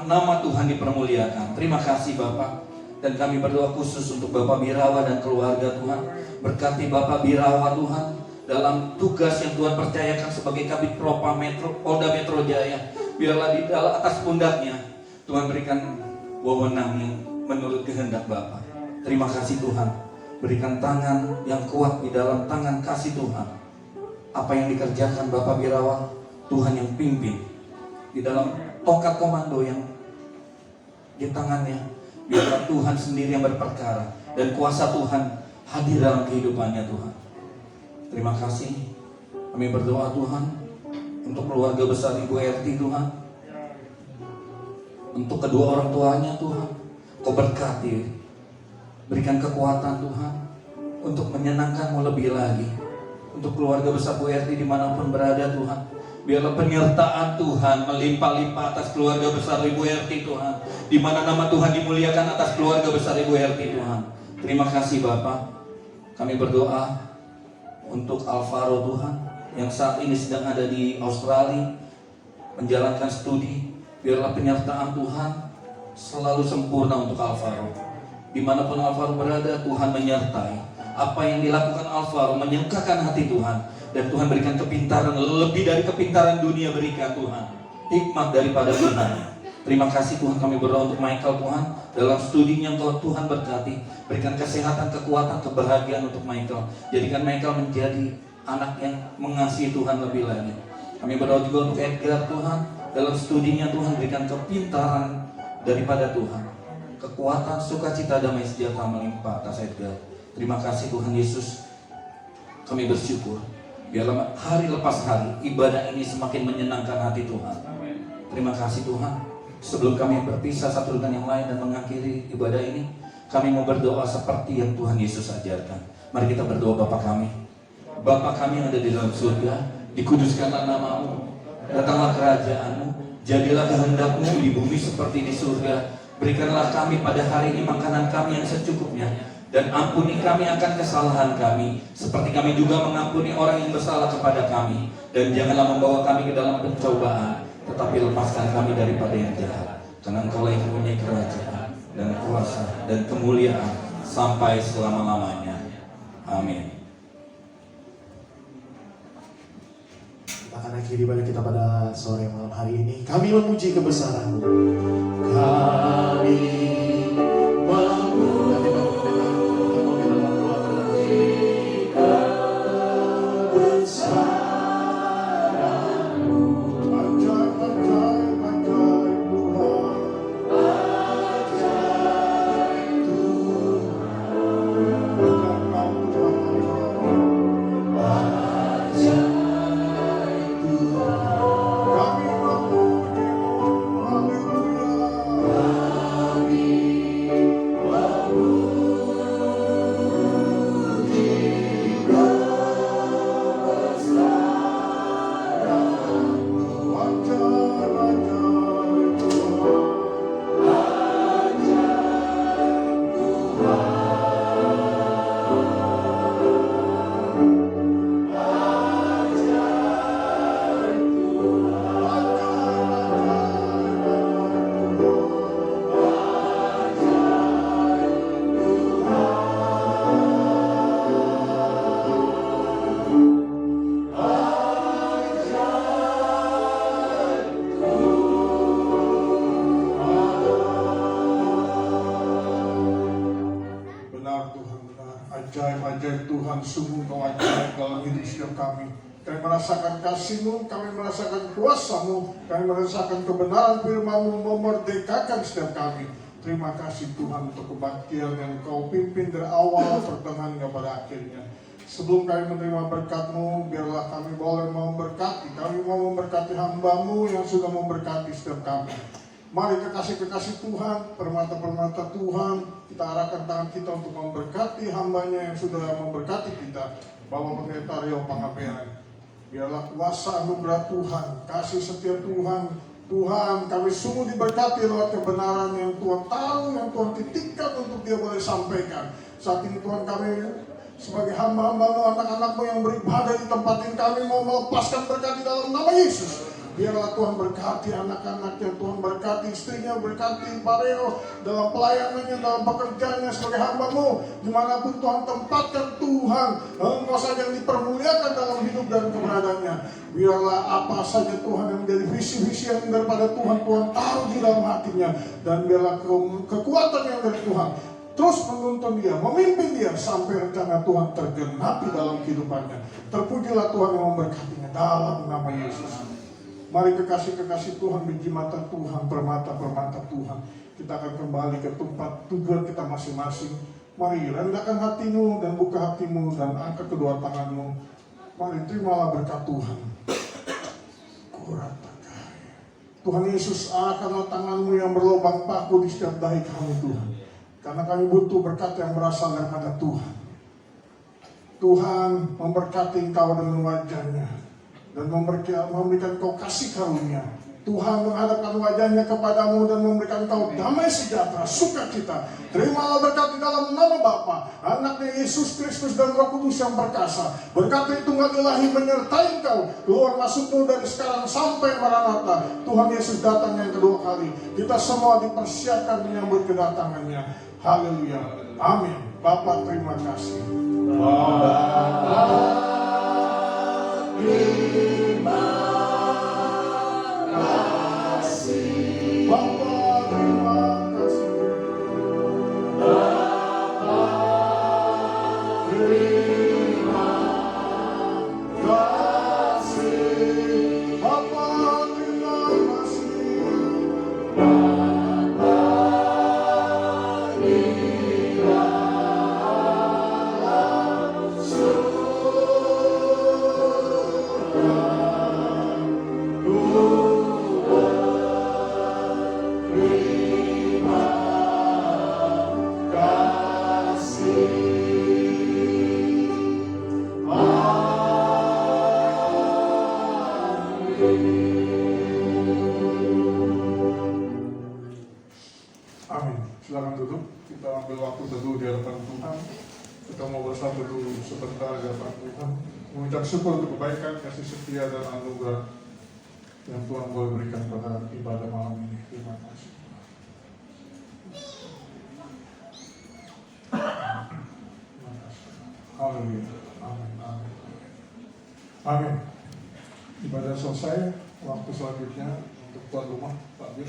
nama Tuhan dipermuliakan. Terima kasih Bapak. Dan kami berdoa khusus untuk Bapak Birawa dan keluarga Tuhan. Berkati Bapak Birawa Tuhan dalam tugas yang Tuhan percayakan sebagai Kabid Propam Polda Metro Jaya. Biarlah di dalam atas pundaknya Tuhan berikan wewenang yang menurut kehendak Bapa. Terima kasih Tuhan. Berikan tangan yang kuat di dalam tangan kasih Tuhan. Apa yang dikerjakan Bapak Birawa, Tuhan yang pimpin. Di dalam tongkat komando yang di tangannya, biarlah Tuhan sendiri yang berperkara. Dan kuasa Tuhan hadir dalam kehidupannya Tuhan. Terima kasih. Kami berdoa Tuhan untuk keluarga besar Ibu Erti Tuhan, untuk kedua orang tuanya Tuhan, Kau berkati, berikan kekuatan Tuhan untuk menyenangkan-Mu lebih lagi. Untuk keluarga besar Bu Erti dimanapun berada Tuhan, biarlah penyertaan Tuhan melimpah-limpah atas keluarga besar Ibu Erti Tuhan, di mana nama Tuhan dimuliakan atas keluarga besar Ibu Erti Tuhan. Terima kasih Bapak. Kami berdoa untuk Alvaro Tuhan, yang saat ini sedang ada di Australia menjalankan studi. Biarlah penyertaan Tuhan selalu sempurna untuk Alvaro. Dimanapun Alvaro berada, Tuhan menyertai. Apa yang dilakukan Alvaro menyengkakan hati Tuhan, dan Tuhan berikan kepintaran lebih dari kepintaran dunia. Berikan Tuhan hikmat daripada Tuhan. Terima kasih Tuhan. Kami berdoa untuk Michael Tuhan, dalam studinya Engkau Tuhan berkati, berikan kesehatan, kekuatan, kebahagiaan untuk Michael. Jadikan Michael menjadi anak yang mengasihi Tuhan lebih lagi. Kami berdoa juga untuk Edgar Tuhan, dalam studinya Tuhan berikan kepintaran daripada Tuhan, kekuatan, sukacita, damai sejahtera melimpah atas Edgar. Terima kasih Tuhan Yesus. Kami bersyukur, biarlah hari lepas hari ibadah ini semakin menyenangkan hati Tuhan. Terima kasih Tuhan. Sebelum kami berpisah satu dengan yang lain dan mengakhiri ibadah ini, kami mau berdoa seperti yang Tuhan Yesus ajarkan. Mari kita berdoa. Bapa kami yang ada di dalam surga, dikuduskanlah nama-Mu, datanglah kerajaan-Mu, jadilah kehendak-Mu di bumi seperti di surga. Berikanlah kami pada hari ini makanan kami yang secukupnya, dan ampuni kami akan kesalahan kami, seperti kami juga mengampuni orang yang bersalah kepada kami. Dan janganlah membawa kami ke dalam pencobaan, tetapi lepaskan kami daripada yang jahat. Karena Engkau yang mempunyai kerajaan dan kuasa dan kemuliaan sampai selama-lamanya. Amin. Kita akan akhiri ibadah kita pada sore malam hari ini. Kami memuji kebesaran-Mu. Kami ajaib-ajaib Tuhan, sungguh Kau ajaib dalam hidup setiap kami. Kami merasakan kasih-Mu, kami merasakan kuasa-Mu, kami merasakan kebenaran firman-Mu memerdekakan setiap kami. Terima kasih Tuhan untuk kebaktian yang Kau pimpin dari awal pertengahan kepada akhirnya. Sebelum kami menerima berkat-Mu, biarlah kami boleh memberkati. Kami mau memberkati hamba-Mu yang sudah memberkati setiap kami. Mari kekasih-kekasih Tuhan, permata-permata Tuhan, kita arahkan tangan kita untuk memberkati hamba-Nya yang sudah memberkati kita. Bapak Pendeta Rio Pangabean, biarlah kuasa anugerah Tuhan, kasih setia Tuhan, kami sungguh diberkati lewat kebenaran yang Tuhan tahu, yang Tuhan titikkan untuk Dia boleh sampaikan. Saat ini Tuhan, kami sebagai hamba-hamba-Mu, anak-anak-Mu yang beribadah di tempat ini, kami mau melepaskan berkat di dalam nama Yesus. Biarlah Tuhan berkati anak-anaknya, Tuhan berkati istrinya, berkati Pak Reo dalam pelayanannya, dalam pekerjaannya sebagai hamba-Mu. Dimanapun Tuhan tempatkan Tuhan, Engkau saja yang dipermuliakan dalam hidup dan keberadaannya. Biarlah apa saja Tuhan yang menjadi visi-visi yang daripada Tuhan, Tuhan taruh di dalam hatinya. Dan biarlah kekuatan yang dari Tuhan terus menuntun dia, memimpin dia sampai rencana Tuhan tergenapi dalam kehidupannya. Terpujilah Tuhan yang memberkatinya dalam nama Yesus. Mari kekasih-kekasih Tuhan, biji mata Tuhan, permata-permata Tuhan. Kita akan kembali ke tempat tujuan kita masing-masing. Mari rendahkan hatimu dan buka hatimu dan angkat kedua tanganmu. Mari terimalah berkat Tuhan. Tuhan Yesus, arahkanlah tangan-Mu yang berlobang paku di setiap dahi kami Tuhan. Karena kami butuh berkat yang berasal daripada Tuhan. Tuhan memberkati Engkau dengan wajah-Nya dan memberikan Kau kasih karunia. Tuhan menghadapkan wajahnya kepadamu dan memberikan kau damai sejahtera, sukacita. Terimalah berkat di dalam nama Bapa, Anaknya Yesus Kristus dan Roh Kudus yang perkasa. Berkat Tritunggal Ilahi menyertai engkau, keluar masukmu dari sekarang sampai Maranatha. Tuhan Yesus datang yang kedua kali. Kita semua dipersiapkan menyambut kedatangannya. Haleluya. Amin. Bapa, terima kasih. Bapa, terima kasih. Bapa, terima kasih. Bapa, terima kasih. Bapa, terima kasih. Bapa, amin. Silakan duduk. Kita ambil waktu teduh di hadapan Tuhan. Kita mau bersatu dulu sebentar di hadapan Tuhan. Mengucap syukur untuk kebaikan, kasih setia dan anugerah yang Tuhan boleh berikan pada ibadah malam ini. Terima kasih. Terima kasih. Haleluya. Amin. Amin. Amin. Ibadah selesai. Waktu selanjutnya untuk tuan rumah, Pak Bir.